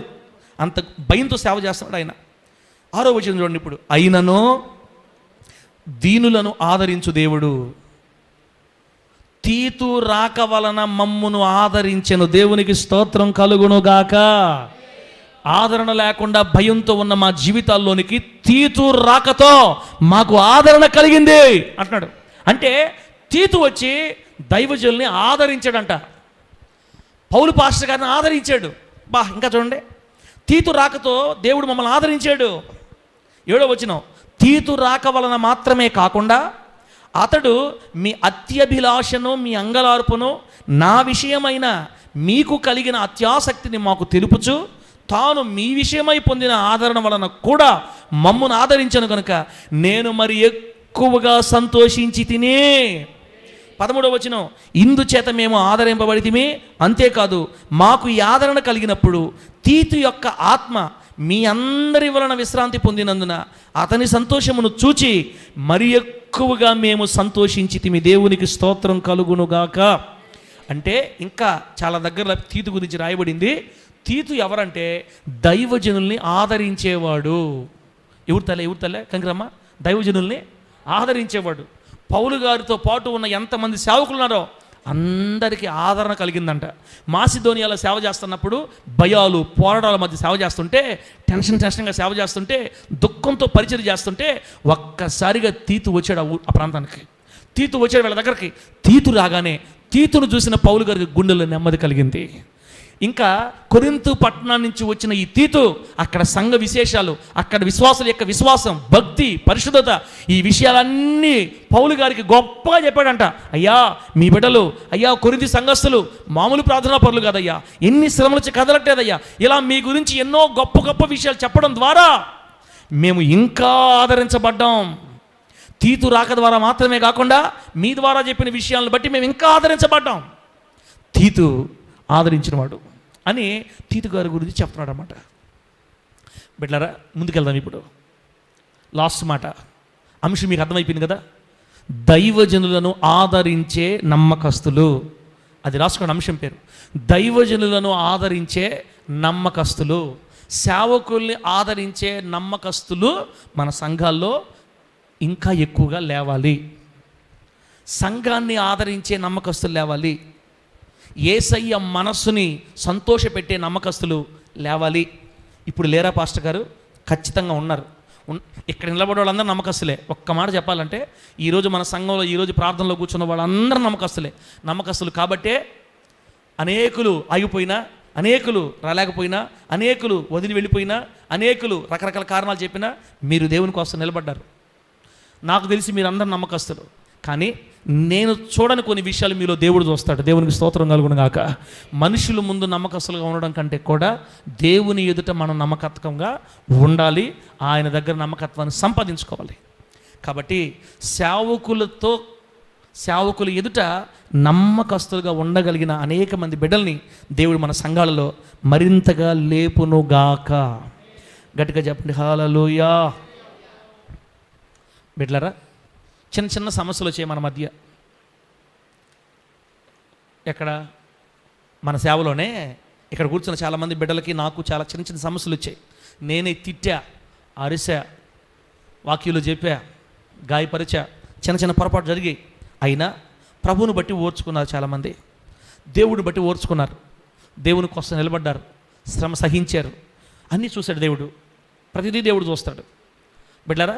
అంత భయంతో సేవ చేస్తున్నాడు ఆయన. 6వ వచనం చూడండి ఇప్పుడు, అయినను దీనులను ఆదరించు దేవుడు తీతు రాక వలన మమ్మును ఆదరించెను. దేవునికి స్తోత్రం కలుగునుగాక. ఆదరణ లేకుండా భయంతో ఉన్న మా జీవితాల్లోనికి తీతు రాకతో మాకు ఆదరణ కలిగింది అంటున్నాడు. అంటే తీతు వచ్చి దైవజనుల్ని ఆదరించాడంట. పౌలు పాస్టర్ గారిని ఆదరించాడు. ఇంకా చూడండి, తీతు రాకతో దేవుడు మమ్మల్ని ఆదరించాడు. 7వ వచనం, తీతు రాక వలన మాత్రమే కాకుండా అతడు మీ అత్యభిలాషను మీ అంగలార్పును నా విషయమైన మీకు కలిగిన అత్యాసక్తిని మాకు తెలుపుచు తాను మీ విషయమై పొందిన ఆదరణ వలన కూడా మమ్మును ఆదరించను కనుక నేను మరి ఎక్కువగా సంతోషించి తినే. 13వ వచనం, ఇందుచేత మేము ఆదరింపబడితిమి, అంతేకాదు మాకు ఈ ఆదరణ కలిగినప్పుడు తీతు యొక్క ఆత్మ మీ అందరి వలన విశ్రాంతి పొందినందున అతని సంతోషమును చూచి మరి ఎక్కువగా మేము సంతోషించితిమి. దేవునికి స్తోత్రం కలుగునుగాక. అంటే ఇంకా చాలా దగ్గర తీతు గురించి రాయబడింది. తీతు ఎవరంటే దైవజనుల్ని ఆదరించేవాడు. ఎవరు తల్లే కంకరమ్మ, దైవజనుల్ని ఆదరించేవాడు. పౌలు గారితో పాటు ఉన్న ఎంతమంది సేవకులు ఉన్నారో అందరికీ ఆదరణ కలిగిందంట. మాసిదోనియాలో సేవ చేస్తున్నప్పుడు భయాలు పోరాటాల మధ్య సేవ చేస్తుంటే, టెన్షన్గా సేవ చేస్తుంటే, దుఃఖంతో పరిచయం చేస్తుంటే ఒక్కసారిగా తీతు వచ్చాడు ఆ ప్రాంతానికి. తీతు వచ్చాడు వీళ్ళ దగ్గరికి. తీతు రాగానే తీతును చూసిన పౌలు గారికి గుండెల్లో నెమ్మది కలిగింది. ఇంకా కొరింథు పట్టణం నుంచి వచ్చిన ఈ తీతు అక్కడ సంఘ విశేషాలు, అక్కడ విశ్వాసుల యొక్క విశ్వాసం, భక్తి, పరిశుద్ధత, ఈ విషయాలన్నీ పౌలు గారికి గొప్పగా చెప్పాడంట. అయ్యా మీ బిడ్డలు, అయ్యా కొరింథీ సంఘస్థులు మామూలు ప్రార్థనా పరులు కాదయ్యా, ఎన్ని శ్రమలు వచ్చి కదలట్లేదయ్యా, ఇలా మీ గురించి ఎన్నో గొప్ప గొప్ప విషయాలు చెప్పడం ద్వారా మేము ఇంకా ఆదరించబడ్డాం. తీతు రాక ద్వారా మాత్రమే కాకుండా మీ ద్వారా చెప్పిన విషయాలను బట్టి మేము ఇంకా ఆదరించబడ్డాం. తీతు ఆదరించినవాడు అని తీతు గారి గురించి చెప్తున్నాడు అన్నమాట. బిడ్డలారా, ముందుకెళ్దాం. ఇప్పుడు లాస్ట్ మాట, అంశం మీకు అర్థమైపోయింది కదా. దైవజనులను ఆదరించే నమ్మకస్తులు, అది రాసుకోండి అంశం పేరు. దైవజనులను ఆదరించే నమ్మకస్తులు, సేవకుల్ని ఆదరించే నమ్మకస్తులు మన సంఘాల్లో ఇంకా ఎక్కువగా లేవాలి. సంఘాన్ని ఆదరించే నమ్మకస్తులు లేవాలి. యేసయ్య మనస్సుని సంతోషపెట్టే నమ్మకస్తులు లేవాలి. ఇప్పుడు లేరా పాస్టర్ గారు? ఖచ్చితంగా ఉన్నారు. ఇక్కడ నిలబడే వాళ్ళందరూ నమ్మకస్తులే. ఒక్క మాట చెప్పాలంటే ఈరోజు మన సంఘంలో ఈరోజు ప్రార్థనలో కూర్చున్న వాళ్ళందరూ నమ్మకస్తులే. నమ్మకస్తులు కాబట్టే అనేకులు ఆగిపోయినా అనేకులు రాలేకపోయినా, అనేకులు వదిలి వెళ్ళిపోయినా, అనేకులు రకరకాల కారణాలు చెప్పినా మీరు దేవుని కోసం నిలబడ్డారు. నాకు తెలిసి మీరందరూ నమ్మకస్తులు, కానీ నేను చూడని కొన్ని విషయాలు మీలో దేవుడు చూస్తాడు. దేవునికి స్తోత్రం కలుగును గాక. మనుషుల ముందు నమ్మకస్తులుగా ఉండడం కంటే కూడా దేవుని ఎదుట మనం నమ్మకత్వంగా ఉండాలి, ఆయన దగ్గర నమ్మకత్వాన్ని సంపాదించుకోవాలి. కాబట్టి సేవకుల ఎదుట నమ్మకస్తులుగా ఉండగలిగిన అనేక మంది బిడ్డల్ని దేవుడు మన సంఘాలలో మరింతగా లేపునుగాక. గట్టిగా చెప్పండి హల్లెలూయా. బిడ్డలారా, చిన్న చిన్న సమస్యలు వచ్చాయి మన మధ్య. ఎక్కడ? మన సేవలోనే. ఇక్కడ కూర్చున్న చాలామంది బిడ్డలకి నాకు చాలా చిన్న చిన్న సమస్యలు వచ్చాయి. నేనే తిట్టా, అరిసా, వాక్యులు చెప్పా, గాయపరిచా, చిన్న చిన్న పొరపాటు జరిగాయి. అయినా ప్రభువుని బట్టి ఓర్చుకున్నారు చాలామంది, దేవుడిని బట్టి ఓర్చుకున్నారు, దేవుని కోసం నిలబడ్డారు, శ్రమ సహించారు. అన్నీ చూశాడు దేవుడు, ప్రతిదీ దేవుడు చూస్తాడు. బిడ్డలారా,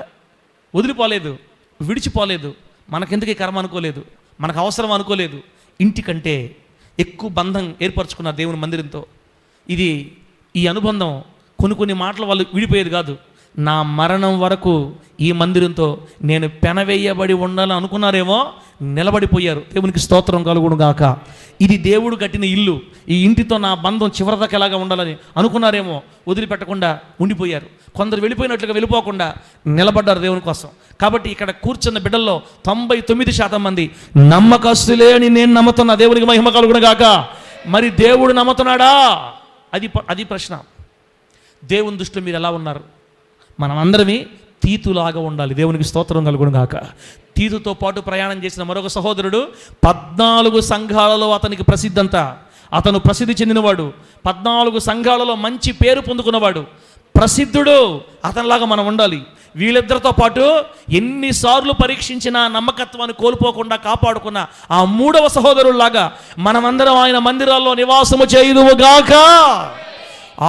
వదిలిపోలేదు, విడిచిపోలేదు, మనకెందుకు ఈ కర్మ అనుకోలేదు, మనకు అవసరం అనుకోలేదు. ఇంటికంటే ఎక్కువ బంధం ఏర్పరచుకున్నారు దేవుని మందిరంతో. ఈ అనుబంధం కొన్ని మాటల వాళ్ళు విడిపోయేది కాదు. నా మరణం వరకు ఈ మందిరంతో నేను పెనవేయబడి ఉండాలని అనుకున్నారేమో, నిలబడిపోయారు. దేవునికి స్తోత్రం కలుగును గాక. ఇది దేవుడు కట్టిన ఇల్లు, ఈ ఇంటితో నా బంధం చివరిదాకా ఎలాగా ఉండాలని అనుకున్నారేమో, వదిలిపెట్టకుండా ఉండిపోయారు. కొందరు వెళ్ళిపోయినట్లుగా వెళ్ళిపోకుండా నిలబడ్డారు దేవుని కోసం. కాబట్టి ఇక్కడ కూర్చున్న బిడ్డల్లో 99% మంది నమ్మకస్తులే అని నేను నమ్ముతున్నా. దేవునికి మహిమ కలుగును గాక. మరి దేవుడు నమ్ముతున్నాడా? అది ప్రశ్న. దేవుని దృష్టిలో మీరు ఎలా ఉన్నారు? మనం అందరమే తీతులాగా ఉండాలి. దేవునికి స్తోత్రం కలుగును గాక. తీతుతో పాటు ప్రయాణం చేసిన మరొక సహోదరుడు 14 సంఘాలలో అతనికి ప్రసిద్ధంతా. అతను ప్రసిద్ధి చెందినవాడు, 14 సంఘాలలో మంచి పేరు పొందుకున్నవాడు, ప్రసిద్ధుడు. అతనిలాగా మనం ఉండాలి. వీళ్ళిద్దరితో పాటు ఎన్నిసార్లు పరీక్షించిన నమ్మకత్వాన్ని కోల్పోకుండా కాపాడుకున్న ఆ 3వ సహోదరులాగా మనమందరం ఆయన మందిరాల్లో నివాసము చేయుదుముగాక.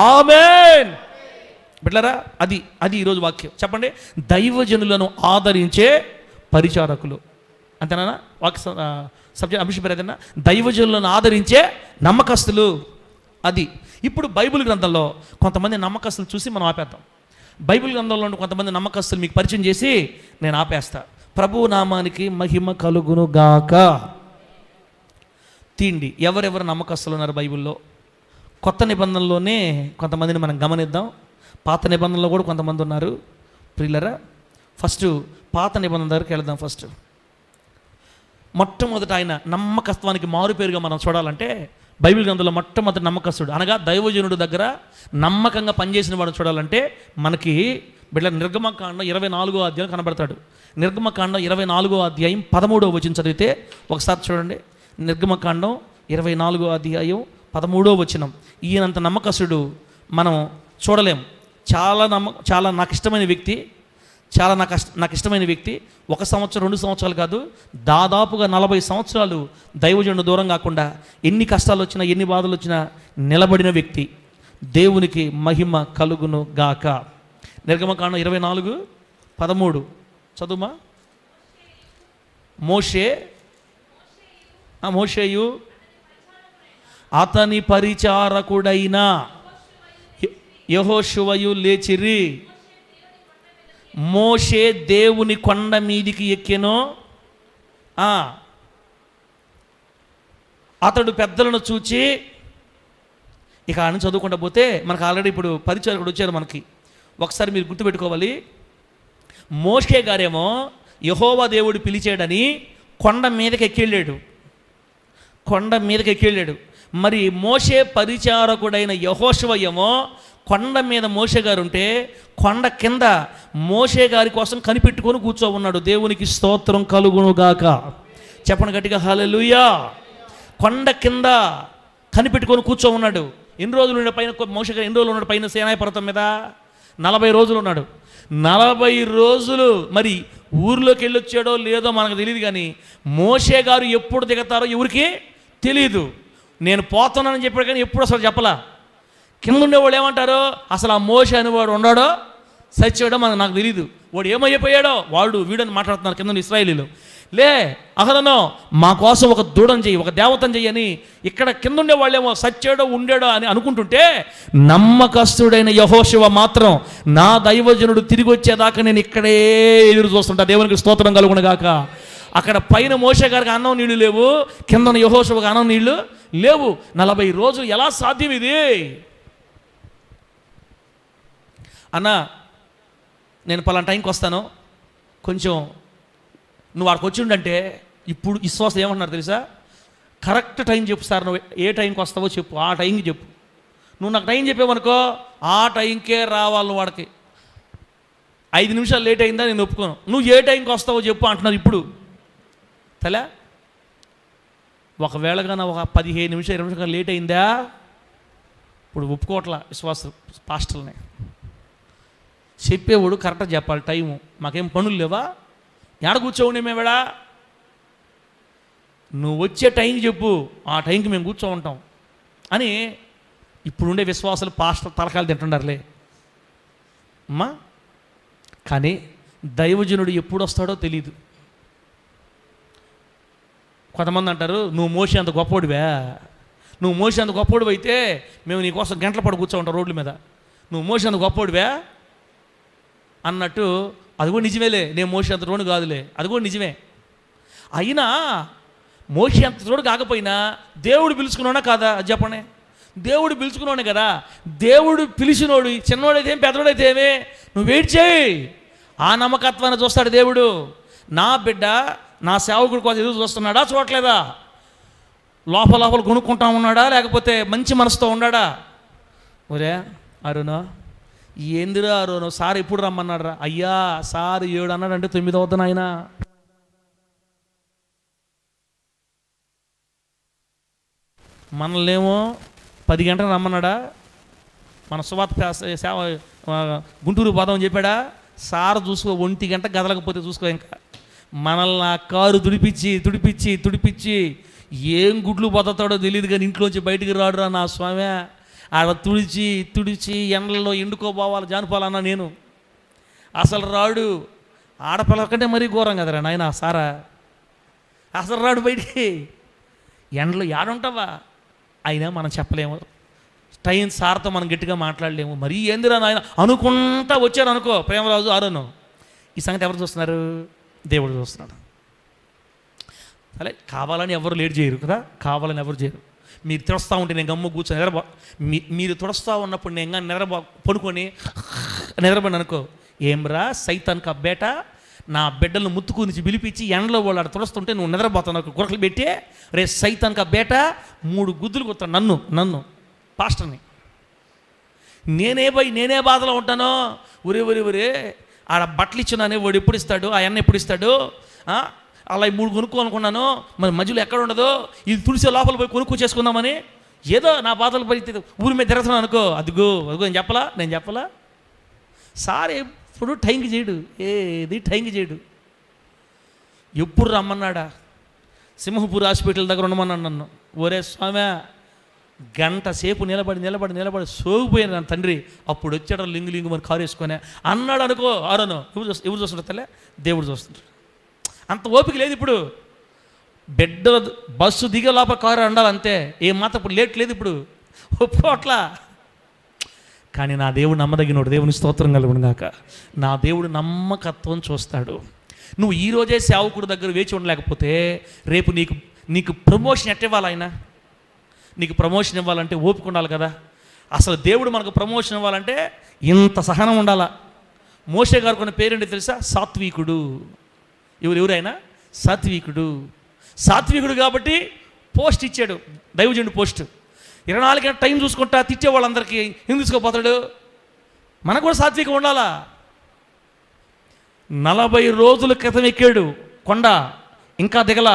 ఆమేన్. బిడ్డలారా, అది ఈరోజు వాక్యం. చెప్పండి, దైవజనులను ఆదరించే పరిచారకులు. అంతేనా వాక్య సబ్జెక్ట్ అభిషేకం? దైవజనులను ఆదరించే నమ్మకస్తులు. అది ఇప్పుడు బైబిల్ గ్రంథంలో కొంతమంది నమ్మకస్తులు చూసి మనం ఆపేద్దాం. బైబిల్ గ్రంథంలో కొంతమంది నమ్మకస్తులు మీకు పరిచయం చేసి నేను ఆపేస్తా. ప్రభు నామానికి మహిమ కలుగును గాక. తీండి ఎవరెవరు నమ్మకస్తులు ఉన్నారు బైబిల్లో. కొత్త నిబంధనలోనే కొంతమందిని మనం గమనిద్దాం, పాత నిబంధనలో కూడా కొంతమంది ఉన్నారు. ప్రియులరా, ఫస్ట్ పాత నిబంధన దగ్గరికి వెళదాం. ఫస్ట్ మొట్టమొదట ఆయన నమ్మకత్వానికి మారుపేరుగా మనం చూడాలంటే బైబిల్ గ్రంథంలో మొట్టమొదటి నమ్మకస్తుడు అనగా దైవజనుడు దగ్గర నమ్మకంగా పనిచేసిన వాడు చూడాలంటే మనకి బిడ్డ నిర్గమకాండం 24వ అధ్యాయం కనబడతాడు. నిర్గమకాండం 24వ అధ్యాయం 13వ వచనం చదివితే ఒకసారి చూడండి. నిర్గమకాండం 24వ అధ్యాయం 13వ వచనం. ఈయనంత నమ్మకస్తుడు మనం చూడలేం. చాలా నాకు ఇష్టమైన వ్యక్తి, నాకు ఇష్టమైన వ్యక్తి. 1 సంవత్సరం 2 సంవత్సరాలు కాదు, దాదాపుగా 40 సంవత్సరాలు దైవజనుడు దూరం కాకుండా ఎన్ని కష్టాలు వచ్చినా ఎన్ని బాధలు వచ్చినా నిలబడిన వ్యక్తి. దేవునికి మహిమ కలుగును గాక. నిర్గమకాండం 24:13 చదువుమా. మోషేయు అతని పరిచారకుడైన యెహోషువయు లేచిరి. మోషే దేవుని కొండ మీదికి ఎక్కెను. అతడు పెద్దలను చూచి, ఇక ఆయన చదువుకుంటా పోతే మనకు ఆల్రెడీ ఇప్పుడు పరిచారకుడు వచ్చారు మనకి. ఒకసారి మీరు గుర్తుపెట్టుకోవాలి, మోషే గారేమో యెహోవా దేవుడు పిలిచాడని కొండ మీదకి ఎక్కెళ్ళాడు. మరి మోషే పరిచారకుడైన యెహోషువ ఏమో కొండ మీద మోషే గారు ఉంటే కొండ కింద మోషే గారి కోసం కనిపెట్టుకొని కూర్చో ఉన్నాడు. దేవునికి స్తోత్రం కలుగును గాక. చెప్పండి గట్టిగా హల్లెలూయా. కొండ కింద కనిపెట్టుకొని కూర్చో ఉన్నాడు. ఎన్ని రోజులు ఉన్న పైన మోషే గారు? ఎన్ని రోజులు ఉన్నాడు పైన సీనాయి పర్వతం మీద? 40 రోజులు ఉన్నాడు. 40 రోజులు మరి ఊర్లోకి వెళ్ళొచ్చాడో లేదో మనకు తెలియదు, కానీ మోషే గారు ఎప్పుడు దిగుతారో ఎవరికి తెలియదు. నేను పోతున్నానని చెప్పాడు కానీ ఎప్పుడు అసలు చెప్పలా. కింద ఉండేవాడు ఏమంటారో, అసలు ఆ మోషే అనేవాడు ఉన్నాడో చచ్చాడో నాకు తెలియదు, వాడు ఏమైపోయాడో వీడని మాట్లాడుతున్నారు కింద ఇశ్రాయేలీలు. లే అహరోను మా కోసం ఒక దూడం చెయ్యి, ఒక దేవతను చెయ్యి అని ఇక్కడ కింద ఉండే వాళ్ళేమో సచ్చాడో ఉండేడో అని అనుకుంటుంటే, నమ్మకస్తుడైన యెహోషువ మాత్రం నా దైవజనుడు తిరిగి వచ్చేదాకా నేను ఇక్కడే ఎదురు చూస్తుంటా. దేవునికి స్తోత్రం కలుగును గాక. అక్కడ పైన మోషే గారికి అన్నం నీళ్లు లేవు, కింద యెహోషువకు అన్నం నీళ్లు లేవు. 40 రోజులు ఎలా సాధ్యం ఇది? అన్నా నేను పలానా టైంకి వస్తాను, కొంచెం నువ్వు అక్కడికి వచ్చి ఉండంటే, ఇప్పుడు విశ్వాసం ఏమంటున్నారు తెలుసా? కరెక్ట్ టైం చెప్పు సార్, నువ్వు ఏ టైంకి వస్తావో చెప్పు, ఆ టైంకి చెప్పు. నువ్వు నాకు టైం చెప్పావనుకో ఆ టైంకే రావాలి. నువ్వు వాడికి 5 నిమిషాలు లేట్ అయిందా నేను ఒప్పుకోను. నువ్వు ఏ టైంకి వస్తావో చెప్పు అంటున్నారు ఇప్పుడు. తలే ఒకవేళ కానీ ఒక 15 నిమిషాలు 20 నిమిషాలు లేట్ అయిందా ఇప్పుడు ఒప్పుకోవట్లా విశ్వాస పాస్టర్ని. చెప్పేవాడు కరెక్ట్గా చెప్పాలి టైము. మాకేం పనులు లేవా? ఎడ కూర్చోండి మేమేడా? నువ్వు వచ్చే టైంకి చెప్పు, ఆ టైంకి మేము కూర్చో ఉంటాం అని ఇప్పుడుండే విశ్వాసాలు పాస్టర్ తలకాయలు తింటున్నారులే అమ్మా. కానీ దైవజనుడు ఎప్పుడు వస్తాడో తెలియదు. కొంతమంది అంటారు, నువ్వు మోసే అంత గొప్పోడివే, నువ్వు మోసే అంత గొప్పోడివి అయితే మేము నీకోసం గంటల పాటు కూర్చో ఉంటాం రోడ్ల మీద, నువ్వు మోసే అంత గొప్పోడివే అన్నట్టు. అది కూడా నిజమేలే, నేను మోసే అంత రోడ్డు కాదులే, అది కూడా నిజమే. అయినా మోసే అంత రోడ్డు కాకపోయినా దేవుడు పిలుచుకున్నాడా కాదా? అది చెప్పండి. దేవుడు పిలుచుకున్నాడే కదా. దేవుడు పిలిచినోడు చిన్నోడైతే ఏం పెద్దోడైతే ఏమే, నువ్వు వెయిట్ చేయి, ఆ నమ్మకత్వాన్ని చూస్తాడు దేవుడు. నా బిడ్డ నా సేవకుడి కోసం ఎదురు చూస్తున్నాడా చూడట్లేదా? లోపల కొనుక్కుంటా ఉన్నాడా లేకపోతే మంచి మనసుతో ఉన్నాడా? ఒరే అరుణో, ఏందిరా అరుణో, సార్ ఎప్పుడు రమ్మన్నాడు రా? అయ్యా సార్ 7 అన్నాడంటే 9 అవుతాను ఆయన. మనల్నేమో 10 గంటలకు రమ్మన్నాడా? మన సువార్త సేవ గుంటూరు పోదామని చెప్పాడా? సార్ చూసుకో 1 గంట గదలకపోతే చూసుకో. ఇంకా మనల్ని ఆ కారు తుడిపించి ఏం గుడ్లు బతుతాడో తెలియదు కానీ ఇంట్లోంచి బయటికి రాడురా నా స్వామి. ఆడ తుడిచి ఎండల్లో ఎండుకోపోవాలి జానుకోవాలన్నా నేను. అసలు రాడు. ఆడపిల్ల కంటే మరీ ఘోరం కదరా నాయన సారా. అసలు రాడు బయటికి. ఎండలో ఏడుంటావా? అయినా మనం చెప్పలేము, టైం సార్తో మనం గట్టిగా మాట్లాడలేము. మరీ ఏందిరా నాయన అనుకుంటా వచ్చారు అనుకో ప్రేమరాజు ఆరోను. ఈ సంగతి ఎవరు చూస్తున్నారు? దేవుడు చూస్తున్నాడు. అలా కావాలని ఎవరు లేట్ చేయరు కదా, కావాలని ఎవరు చేయరు. మీరు తుడుస్తూ ఉంటే నేను గమ్ము కూర్చొని మీరు తుడుస్తూ ఉన్నప్పుడు నేను ఇంకా పడుకొని నిద్రపోయి అనుకో, ఏమ్రా సైతాన్ కబ్బేట, నా బిడ్డలను ముత్తుకు నుంచి పిలిపించి ఎండలో వాళ్ళు అక్కడ తుడుస్తుంటే నువ్వు నిద్రపోతావు గురకలు పెట్టి, రే సైతాన్ కబ్బేట 3 గుద్దులు కొడతాను నన్ను పాస్టర్ని. నేనే బాధలో ఉంటానో. ఒరే ఆడ బట్టలు ఇచ్చినానే వాడు ఎప్పుడు ఇస్తాడు, ఆ ఎన్న ఎప్పుడు ఇస్తాడు, అలా 3 కొనుక్కోనుకున్నాను, మరి మధ్యలో ఎక్కడ ఉండదు, ఇది తుడిసే లోపల పోయి కొనుక్కో చేసుకుందామని ఏదో నా బాధలు పడితే ఊరి మీద తిరుగుతున్నాను అనుకో. అదిగో నేను చెప్పలా సార్ ఎప్పుడు టైంకి చేయడు, ఏది టైంకి చేయడు. ఎప్పుడు రమ్మన్నాడా? సింహపూర్ హాస్పిటల్ దగ్గర ఉండమన్నాడు నన్ను. ఒరే స్వామి గంట సేపు నిలబడి సోగిపోయాను నా తండ్రి. అప్పుడు వచ్చాడు లింగు మరి కారు వేసుకొని అన్నాడు అనుకో. ఆరోను ఎవరు చూస్తుంటారు తల్లే? దేవుడు చూస్తుంటారు. అంత ఓపిక లేదు ఇప్పుడు. బిడ్డ బస్సు దిగే లోపల కారు అండాలి అంతే. ఏమాత్రం ఇప్పుడు లేట్ లేదు ఇప్పుడు, ఒప్పుకోవట్లా. కానీ నా దేవుడు నమ్మదగినోడు. దేవుని స్తోత్రం కలుగును గాక. నా దేవుడు నమ్మకత్వం చూస్తాడు. నువ్వు ఈరోజే సేవకుడి దగ్గర వేచి ఉండలేకపోతే రేపు నీకు ప్రమోషన్ ఎట్టివ్వాలి? ఆయన నీకు ప్రమోషన్ ఇవ్వాలంటే ఓపిక ఉండాలి కదా. అసలు దేవుడు మనకు ప్రమోషన్ ఇవ్వాలంటే ఇంత సహనం ఉండాలా. మోషే గారు కొన్ని పేరేంటి తెలుసా? సాత్వికుడు. ఎవరైనా సాత్వికుడు కాబట్టి పోస్ట్ ఇచ్చాడు దైవజనుడు. పోస్ట్ 24 గంటల టైం చూసుకుంటా తిట్టే వాళ్ళందరికీ ఎందుకు తీసుకోపోతాడు? మనకు కూడా సాత్వికం ఉండాలా. 40 రోజుల క్రితం ఎక్కాడు కొండ, ఇంకా దిగల,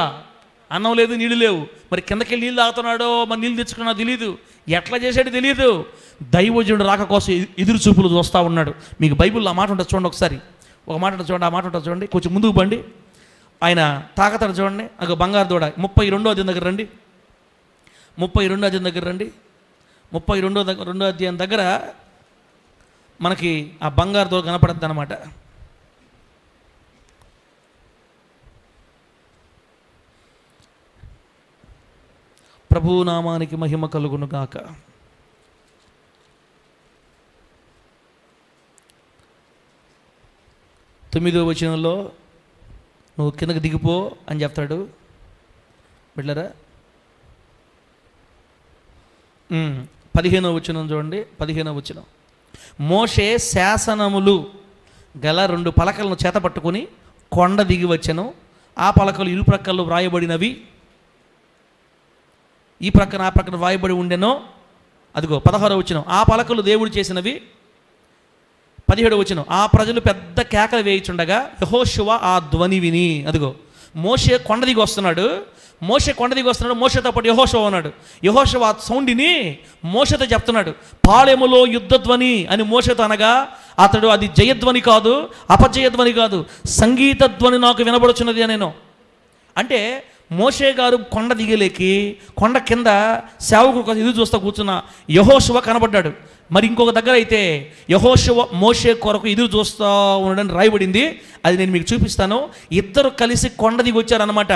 అన్నం లేదు నీళ్ళు లేవు. మరి కిందకి నీళ్ళు తాగుతున్నాడో మరి నీళ్ళు తెచ్చుకున్నా తెలియదు, ఎట్లా చేసాడో తెలియదు. దైవజనుడు రాక కోసం ఎదురు చూపులు చూస్తూ ఉన్నాడు. మీకు బైబిల్లో ఆ మాట ఉంటుంది చూడండి ఒకసారి. ఒక మాట ఉంటుంది చూడండి, ఆ మాట ఉంటుంది చూడండి. కొంచెం ముందుకు బండి. ఆయన తాకతాడు చూడండి. నాకు బంగారు దూడ 32వ అధ్యాయం దగ్గర రండి. 32వ అధ్యాయం దగ్గర రండి. 32వ అధ్యాయం దగ్గర మనకి ఆ బంగారు దూడ కనపడుతుంది అన్నమాట. ప్రభువు నామానికి మహిమ కలుగును గాక. తొమ్మిదవ వచనంలో నువ్వు కిందకి దిగిపో అని చెప్తాడు. బిడ్డలారా 15వ వచనం చూడండి. 15వ వచనం, మోషే శాసనములు గల 2 పలకలను చేత పట్టుకుని కొండ దిగి వచ్చెను. ఆ పలకలు ఇరు ప్రక్కల్లో వ్రాయబడినవి, ఈ ప్రక్కన ఆ ప్రక్కన వ్రాయబడి ఉండెనో. అదిగో 16వ వచనం, ఆ పలకలు దేవుడు చేసినవి. 17వ వచనం, ఆ ప్రజలు పెద్ద కేకలు వేయిచుండగా యెహోషువ ఆ ధ్వని విని. అదిగో మోషే కొండ దిగి వస్తున్నాడు. మోషేతో పాటు యెహోషువ ఉన్నాడు. యెహోషువ ఆ సౌండ్ని మోషేతో చెప్తున్నాడు. పాళెములో యుద్ధధ్వని అని మోషేతో అనగా అతడు అది జయధ్వని కాదు, అపజయధ్వని కాదు, సంగీత ధ్వని నాకు వినబడుచున్నది అనేను. అంటే మోషే గారు కొండ దిగలేకి కొండ కింద సేవకుడు కోసం ఎదురు చూస్తూ కూర్చున్న యెహోషువ కనబడ్డాడు. మరి ఇంకొక దగ్గర అయితే యెహోషువ మోషే కొరకు ఎదురు చూస్తూ ఉండడం రాయబడింది. అది నేను మీకు చూపిస్తాను. ఇద్దరు కలిసి కొండ దిగి వచ్చారనమాట.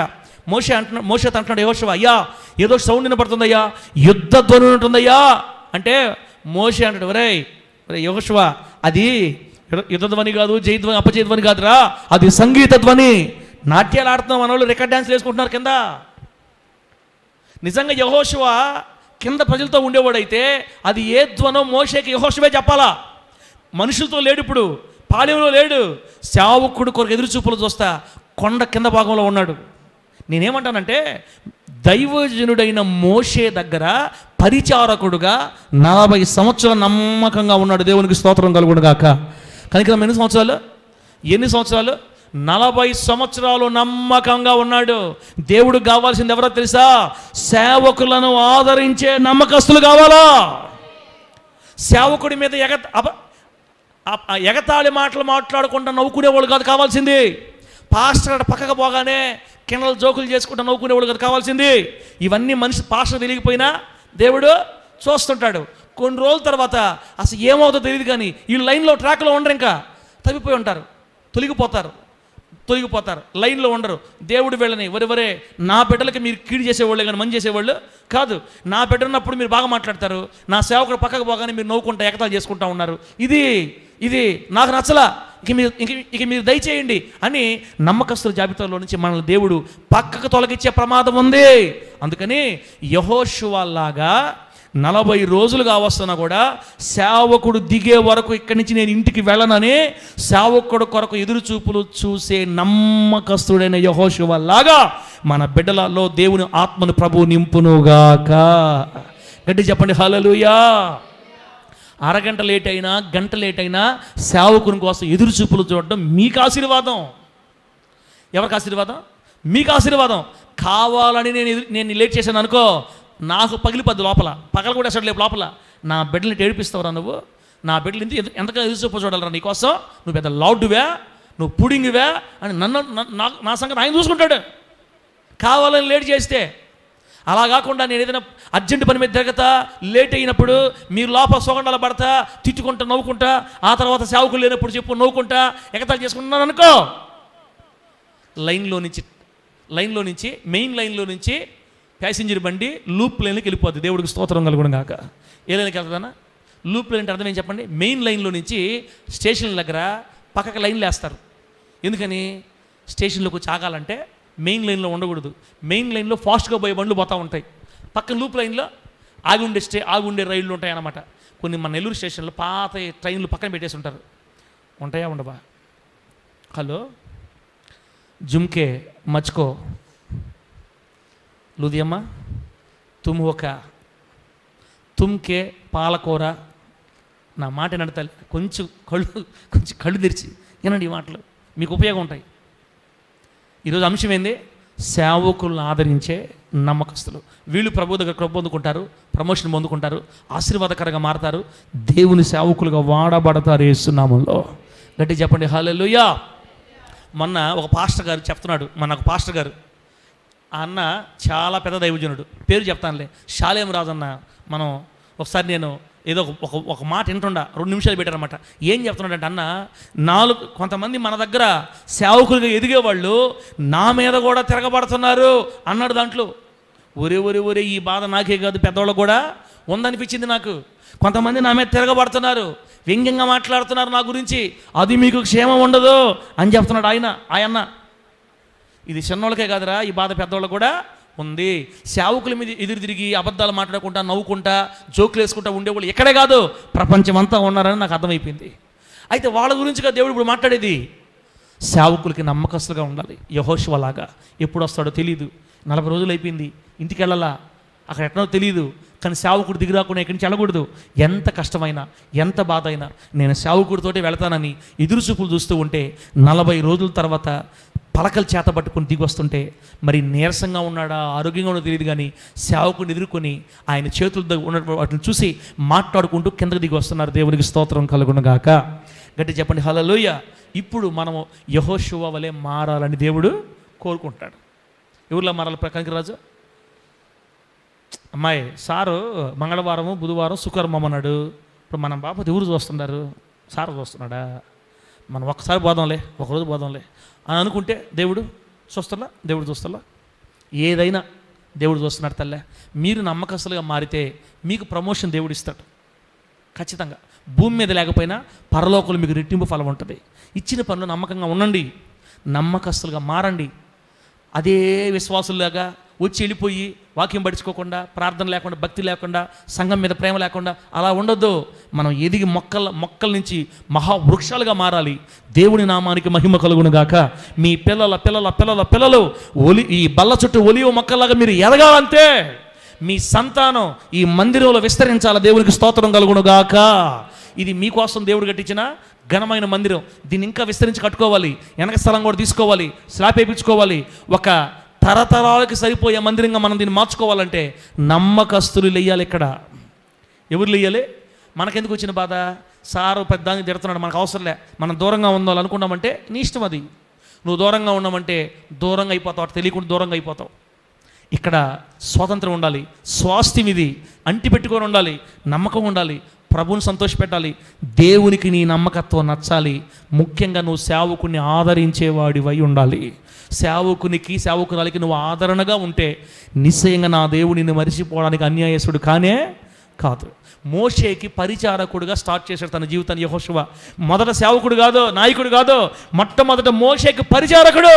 మోషేతో అంటున్నాడు యెహోషువ, అయ్యా ఏదో సౌండ్ వినపడుతుందయ్యా, యుద్ధ ధ్వని ఉంటుందయ్యా అంటే మోషే అంటాడు, ఒరే యెహోషువ అది యుద్ధ ధ్వని కాదు, జయధ్వని అపజయధ్వని కాదురా, అది సంగీత ధ్వని. నాట్యాలు ఆడుతున్నాం మన వాళ్ళు, రికార్డ్ డ్యాన్స్లు వేసుకుంటున్నారు కింద. నిజంగా యెహోషువ కింద ప్రజలతో ఉండేవాడైతే అది ఏ ధ్వనో మోషేకి యెహోషువే చెప్పాలా. మనుషులతో లేడు, ఇప్పుడు పాళెంలో లేడు, సేవకుడు కొరకు ఎదురు చూపులు చూస్తా కొండ కింద భాగంలో ఉన్నాడు. నేనేమంటానంటే దైవజనుడైన మోషే దగ్గర పరిచారకుడుగా 40 సంవత్సరాలు నమ్మకంగా ఉన్నాడు. దేవునికి స్తోత్రం కలుగును గాక. కనుక ఎన్ని సంవత్సరాలు 40 సంవత్సరాలు నమ్మకంగా ఉన్నాడు. దేవుడు కావాల్సింది ఎవరో తెలుసా? సేవకులను ఆదరించే నమ్మకస్తులు కావాలా. సేవకుడి మీద ఎగతాళి మాటలు మాట్లాడకుండా నవ్వుకునేవాళ్ళు కాదు కావాల్సింది. పాస్టర్ పక్కకు పోగానే కిండలు జోకులు చేసుకుంటూ నవ్వుకునేవాళ్ళు కాదు కావాల్సింది. ఇవన్నీ మనిషి పాస్టర్ తెలియకపోయినా దేవుడు చూస్తుంటాడు. కొన్ని రోజుల తర్వాత అసలు ఏమవుతుందో తెలియదు, కానీ ఈ లైన్లో ట్రాక్లో ఉండరు, ఇంకా తప్పిపోయి ఉంటారు, తొలగిపోతారు, లైన్లో ఉండరు. దేవుడు వీళ్ళని వరే నా బిడ్డలకి మీరు కీడు చేసేవాళ్ళే కానీ మంచి చేసేవాళ్ళు కాదు. నా బిడ్డ ఉన్నప్పుడు మీరు బాగా మాట్లాడతారు, నా సేవకుడు పక్కకు పోగానే మీరు నవ్వుకుంటా ఎగతాలు చేసుకుంటా ఉన్నారు. ఇది నాకు నచ్చలా, ఇక మీరు దయచేయండి అని నమ్మకస్తుల జాబితాలో నుంచి మనల్ని దేవుడు పక్కకు తొలగించే ప్రమాదం ఉంది. అందుకని యెహోషువ లాగా 40 రోజులుగా వస్తున్నా కూడా సేవకుడు దిగే వరకు ఇక్కడి నుంచి నేను ఇంటికి వెళ్ళనని సేవకుడు కొరకు ఎదురు చూపులు చూసే నమ్మకస్తుడైన యెహోషువ లాగా మన బిడ్డలలో దేవుని ఆత్మను ప్రభువు నింపునుగాక. గట్టి చెప్పండి హల్లెలూయా. అరగంట లేట్ అయినా గంట లేట్ అయినా సేవకుని కోసం ఎదురు చూపులు చూడడం మీకు ఆశీర్వాదం. ఎవరికి ఆశీర్వాదం? మీకు ఆశీర్వాదం. కావాలని నేను లేట్ చేశాను అనుకో, నాకు పగిలిపోద్ది లోపల, పగల కూడా అసలు లేపు లోపల. నా బిడ్డల్ని ఏడిపిస్తావురా నువ్వు, నా బిడ్డలు ఎంతగా ఎదురు చూపు చూడాలరా నీకోసం, నువ్వు పెద్ద లౌడ్వే, నువ్వు పుడింగివే అని నా సంగతి ఆయన చూసుకుంటాడు. కావాలని లేట్ చేస్తే అలా కాకుండా నేను ఏదైనా అర్జెంట్ పని మీద తిరగతా లేట్ అయినప్పుడు మీరు లోపల సోగండాల పడతా తిట్టుకుంటా నవ్వుకుంటా, ఆ తర్వాత సేవకులు లేనప్పుడు చెప్పు నవ్వుకుంటా ఎగతాలు చేసుకుంటున్నాను అనుకో, లైన్లో నుంచి మెయిన్ లైన్లో నుంచి ప్యాసింజర్ బండి లూప్ లైన్లోకి వెళ్ళిపోద్ది. దేవుడికి స్తోత్రం కలుగును గాక. ఏ లైన్కి వెళ్తుందన్నా? లూప్ లైన్ అంటే అర్థం ఏం చెప్పండి? మెయిన్ లైన్లో నుంచి స్టేషన్ దగ్గర పక్కకు లైన్లు వేస్తారు. ఎందుకని? స్టేషన్లోకి వచ్చి ఆగాలంటే మెయిన్ లైన్లో ఉండకూడదు. మెయిన్ లైన్లో ఫాస్ట్గా పోయే బండ్లు పోతూ ఉంటాయి. పక్కన లూప్ లైన్లో ఆగి ఉండే రైళ్ళు ఉంటాయి అన్నమాట. కొన్ని మన నెల్లూరు స్టేషన్లో పాత ట్రైన్లు పక్కన పెట్టేసి ఉంటారు. ఉంటాయా ఉండవా? హలో, జుమ్కే మచ్కో లూదియమ్మ తుమ్హోకా తుమ్కే పాలకూర. నా మాట నడతాలి, కొంచెం కళ్ళు తెరిచి వినండి. ఈ మాటలు మీకు ఉపయోగం ఉంటాయి. ఈరోజు అంశం ఏంది? సేవకులను ఆదరించే నమ్మకస్తులు. వీళ్ళు ప్రభు దగ్గర కృప పొందుకుంటారు, ప్రమోషన్ పొందుకుంటారు, ఆశీర్వాదకరంగా మారతారు, దేవుని సేవకులుగా వాడబడతారు యేసు నామములో. గట్టి చెప్పండి హల్లెలూయా. మొన్న ఒక పాస్టర్ గారు చెప్తున్నాడు, ఒక పాస్టర్ గారు, ఆ అన్న చాలా పెద్ద దైవజనుడు, పేరు చెప్తానులే, షాలేం రాజు అన్న. మనం ఒకసారి నేను ఏదో ఒక మాట వింటుండా, 2 నిమిషాలు పెట్టారన్నమాట. ఏం చెప్తున్నాడంటే అన్న, కొంతమంది మన దగ్గర సేవకులుగా ఎదిగేవాళ్ళు నా మీద కూడా తిరగబడుతున్నారు అన్నాడు. దాంట్లో ఒరే ఈ బాధ నాకే కాదు పెద్దవాళ్ళకు కూడా ఉందనిపించింది నాకు. కొంతమంది నా మీద తిరగబడుతున్నారు, వ్యంగ్యంగా మాట్లాడుతున్నారు నా గురించి, అది మీకు క్షేమం ఉండదు అని చెప్తున్నాడు ఆయన. ఇది చిన్నోళ్ళకే కాదురా, ఈ బాధ పెద్దవాళ్ళకు కూడా ఉంది. సేవకుల మీద ఎదురు తిరిగి అబద్ధాలు మాట్లాడుకుంటా, నవ్వుకుంటా, జోకులు వేసుకుంటా ఉండేవాళ్ళు ఎక్కడే కాదు, ప్రపంచమంతా ఉన్నారని నాకు అర్థమైపోయింది. అయితే వాళ్ళ గురించిగా దేవుడు ఇప్పుడు మాట్లాడేది, సేవకులకి నమ్మకస్తులుగా ఉండాలి. యెహోషువలాగా. ఎప్పుడు వస్తాడో తెలియదు, 40 రోజులు అయిపోయింది, ఇంటికి వెళ్ళాలా, అక్కడ ఎక్కడో తెలియదు. కానీ సేవకుడు దిగి రాకుండా ఎక్కడి నుంచి వెళ్ళకూడదు. ఎంత కష్టమైనా, ఎంత బాధ అయినా నేను సేవకుడితోటి వెళతానని ఎదురు చూపులు చూస్తూ ఉంటే 40 రోజుల తర్వాత పలకలు చేత పట్టుకుని దిగి వస్తుంటే, మరి నీరసంగా ఉన్నాడా, ఆరోగ్యంగా ఉన్నదో తెలియదు, కానీ సేవకుడిని ఎదుర్కొని ఆయన చేతులు ఉన్న వాటిని చూసి మాట్లాడుకుంటూ కిందకు దిగి వస్తున్నారు. దేవునికి స్తోత్రం కలుగునుగాక. గట్టి చెప్పండి హల్లెలూయా. ఇప్పుడు మనము యెహోషువ వలె మారాలని దేవుడు కోరుకుంటాడు. ఎవరిలో మారాలి? కనికరాజు అమ్మాయి సారు మంగళవారము, బుధవారం, శుక్రవారం అన్నాడు. ఇప్పుడు మన బాపతి ఎవరు చూస్తున్నారు? సారు చూస్తున్నాడా? మనం ఒక్కసారి పోదాంలే, ఒకరోజు పోదాంలే అని అనుకుంటే దేవుడు చూస్తలా. ఏదైనా దేవుడు చూస్తున్నాడు తల్లే. మీరు నమ్మకస్తులుగా మారితే మీకు ప్రమోషన్ దేవుడు ఇస్తాడు ఖచ్చితంగా. భూమి మీద లేకపోయినా పరలోకంలో మీకు రెట్టింపు ఫలం ఉంటుంది. ఇచ్చిన పనులు నమ్మకంగా ఉండండి, నమ్మకస్తులుగా మారండి. అదే విశ్వాసుల్లాగా వచ్చి వెళ్ళిపోయి వాక్యం పడుచుకోకుండా, ప్రార్థన లేకుండా, భక్తి లేకుండా, సంఘం మీద ప్రేమ లేకుండా అలా ఉండొద్దు. మనం ఎదిగి మొక్కల నుంచి మహావృక్షాలుగా మారాలి. దేవుని నామానికి మహిమ కలుగునుగాక. మీ పిల్లలు ఈ బల్ల చుట్టూ ఒలివ మొక్కల్లాగా మీరు ఎదగాలంటే మీ సంతానం ఈ మందిరంలో విస్తరించాలి. దేవునికి స్తోత్రం కలుగునుగాక. ఇది మీకోసం దేవుడు కట్టించిన ఘనమైన మందిరం. దీన్ని ఇంకా విస్తరించి కట్టుకోవాలి, వెనక స్థలం కూడా తీసుకోవాలి, స్లాబ్ వేయించుకోవాలి. ఒక తరతరాలకి సరిపోయే మందిరంగా మనం దీన్ని మార్చుకోవాలంటే నమ్మకస్తులు లేయాలి. ఇక్కడ ఎవరు లేయాలి? మనకెందుకు వచ్చిన బాధ? సారు పెద్దాన్ని తిడుతున్నాడు, మనకు అవసరంలే, మనం దూరంగా ఉందాలి అనుకున్నామంటే నీ ఇష్టం అది. నువ్వు దూరంగా ఉన్నామంటే దూరంగా అయిపోతావు, అటు తెలియకుండా దూరంగా అయిపోతావు. ఇక్కడ స్వాతంత్రం ఉండాలి, స్వాస్థ్యం ఇది, అంటి పెట్టుకొని ఉండాలి, నమ్మకం ఉండాలి, ప్రభువుని సంతోషపెట్టాలి, దేవునికి నీ నమ్మకత్వం నచ్చాలి. ముఖ్యంగా నువ్వు సేవకుని ఆదరించేవాడివై ఉండాలి. సేవకురాలికి నువ్వు ఆదరణగా ఉంటే నిశ్చయంగా నా దేవుడిని మరిచిపోవడానికి అన్యాయసుడు కానే కాదు. మోషేకి పరిచారకుడుగా స్టార్ట్ చేశాడు తన జీవితాన్ని యెహోషువ. మొదట సేవకుడు కాదు, నాయకుడు కాదు, మొట్టమొదట మోషేకి పరిచారకుడు.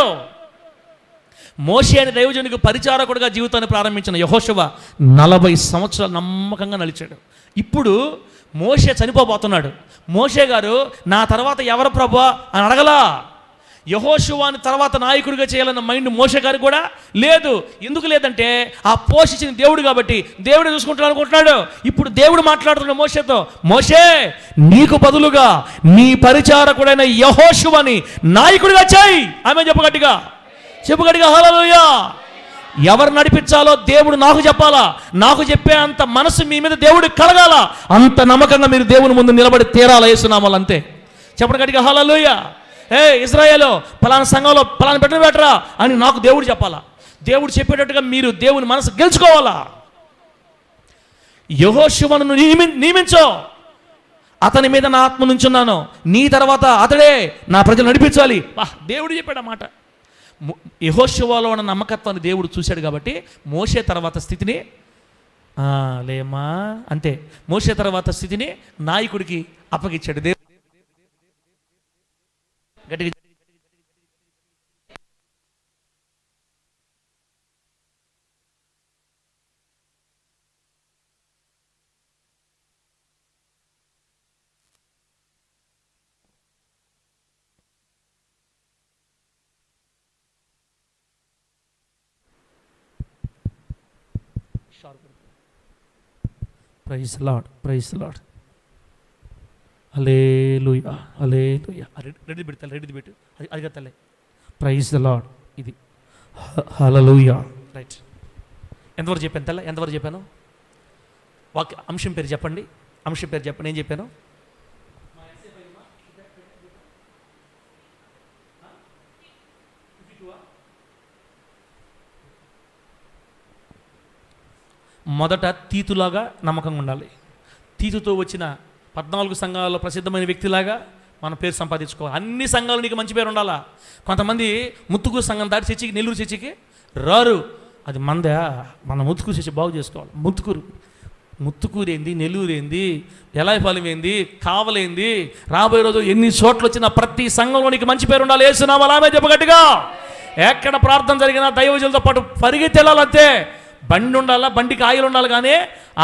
మోషే అనే దైవజనునికి పరిచారకుడుగా జీవితాన్ని ప్రారంభించిన యెహోషువ 40 సంవత్సరాలు నమ్మకంగా నడిచాడు. ఇప్పుడు మోషే చనిపోబోతున్నాడు. మోషే గారు నా తర్వాత ఎవరు ప్రభువా అని అడగలా. యెహోషువాని తర్వాత నాయకుడిగా చేయాలన్న మైండ్ మోషే గారికి కూడా లేదు. ఎందుకు లేదంటే ఆ పోషించిన దేవుడు కాబట్టి దేవుడు చూసుకుంటాడు అనుకుంటున్నాడు. ఇప్పుడు దేవుడు మాట్లాడుతున్నాడు మోషేతో, మోషే నీకు బదులుగా నీ పరిచారకుడైన యెహోషువాని నాయకుడిగా చేయి. ఆమె చెప్పగట్టిగా హల్లెలూయా. ఎవరు నడిపించాలో దేవుడు నాకు చెప్పాలా, నాకు చెప్పే అంత మనసు మీ మీద దేవుడు కలగాల, అంత నమ్మకంగా మీరు దేవుని ముందు నిలబడి తీరాల యేసునామాలు. అంతే. చెప్పండి గట్టిగా హల్లెలూయా. ఇశ్రాయేలు పలానా సంఘంలో పలానా పెట్టరా అని నాకు దేవుడు చెప్పాలా. దేవుడు చెప్పేటట్టుగా మీరు దేవుని మనసు గెలుచుకోవాలా. యెహోషువను నియమించో, అతని మీద నా ఆత్మ నుంచున్నాను, నీ తర్వాత అతడే నా ప్రజలు నడిపించాలి. దేవుడు చెప్పాడు అన్నమాట. యెహోషువలో ఉన్న నమ్మకత్వాన్ని దేవుడు చూశాడు కాబట్టి మోషే తర్వాత స్థితిని లేమా అంతే, మోషే తర్వాత స్థితిని నాయకుడికి అప్పగించాడు దేవుడు. గట్టిగా ప్రైజ్ లార్డ్, ప్రైజ్ లార్డ్. హల్లెలూయా, హల్లెలూయా. రెడీ పెడతాను, రెడీ పెట్టు, అది కత్తలే. Praise the lord. ఇది హల్లెలూయా. రైట్. ఎంతవరకు చెప్పాను తల్ల? ఎంతవరకు చెప్పాను? అంశం పేరు చెప్పండి, అంశం పేరు చెప్పండి. ఏం చెప్పాను? మొదట తీతులాగా నమ్మకంగా ఉండాలి. తీతుతో వచ్చిన 14 సంఘాలలో ప్రసిద్ధమైన వ్యక్తిలాగా మన పేరు సంపాదించుకోవాలి. అన్ని సంఘాలు నీకు మంచి పేరు ఉండాలా. కొంతమంది ముత్తుకూరు సంఘం దాటి చర్చికి, నెల్లూరు చర్చికి రారు, అది మందే, మనం ముత్తుకూరు చేసి బాగు చేసుకోవాలి. ముత్తుకూరేంది, నెల్లూరేంది, ఎలాయిపాలెం ఏంది, కావలేంది, రాబోయే రోజు ఎన్ని చోట్ల వచ్చినా ప్రతి సంఘంలోనికి మంచి పేరు ఉండాలి. యేసునామములో అలాగే చెప్పగట్టుగా. ఎక్కడ ప్రార్థన జరిగినా దైవజనులతో పాటు పరిగెత్తి వెళ్ళాలంతే. బండి ఉండాలా, బండికి ఆయిల్ ఉండాలి, కానీ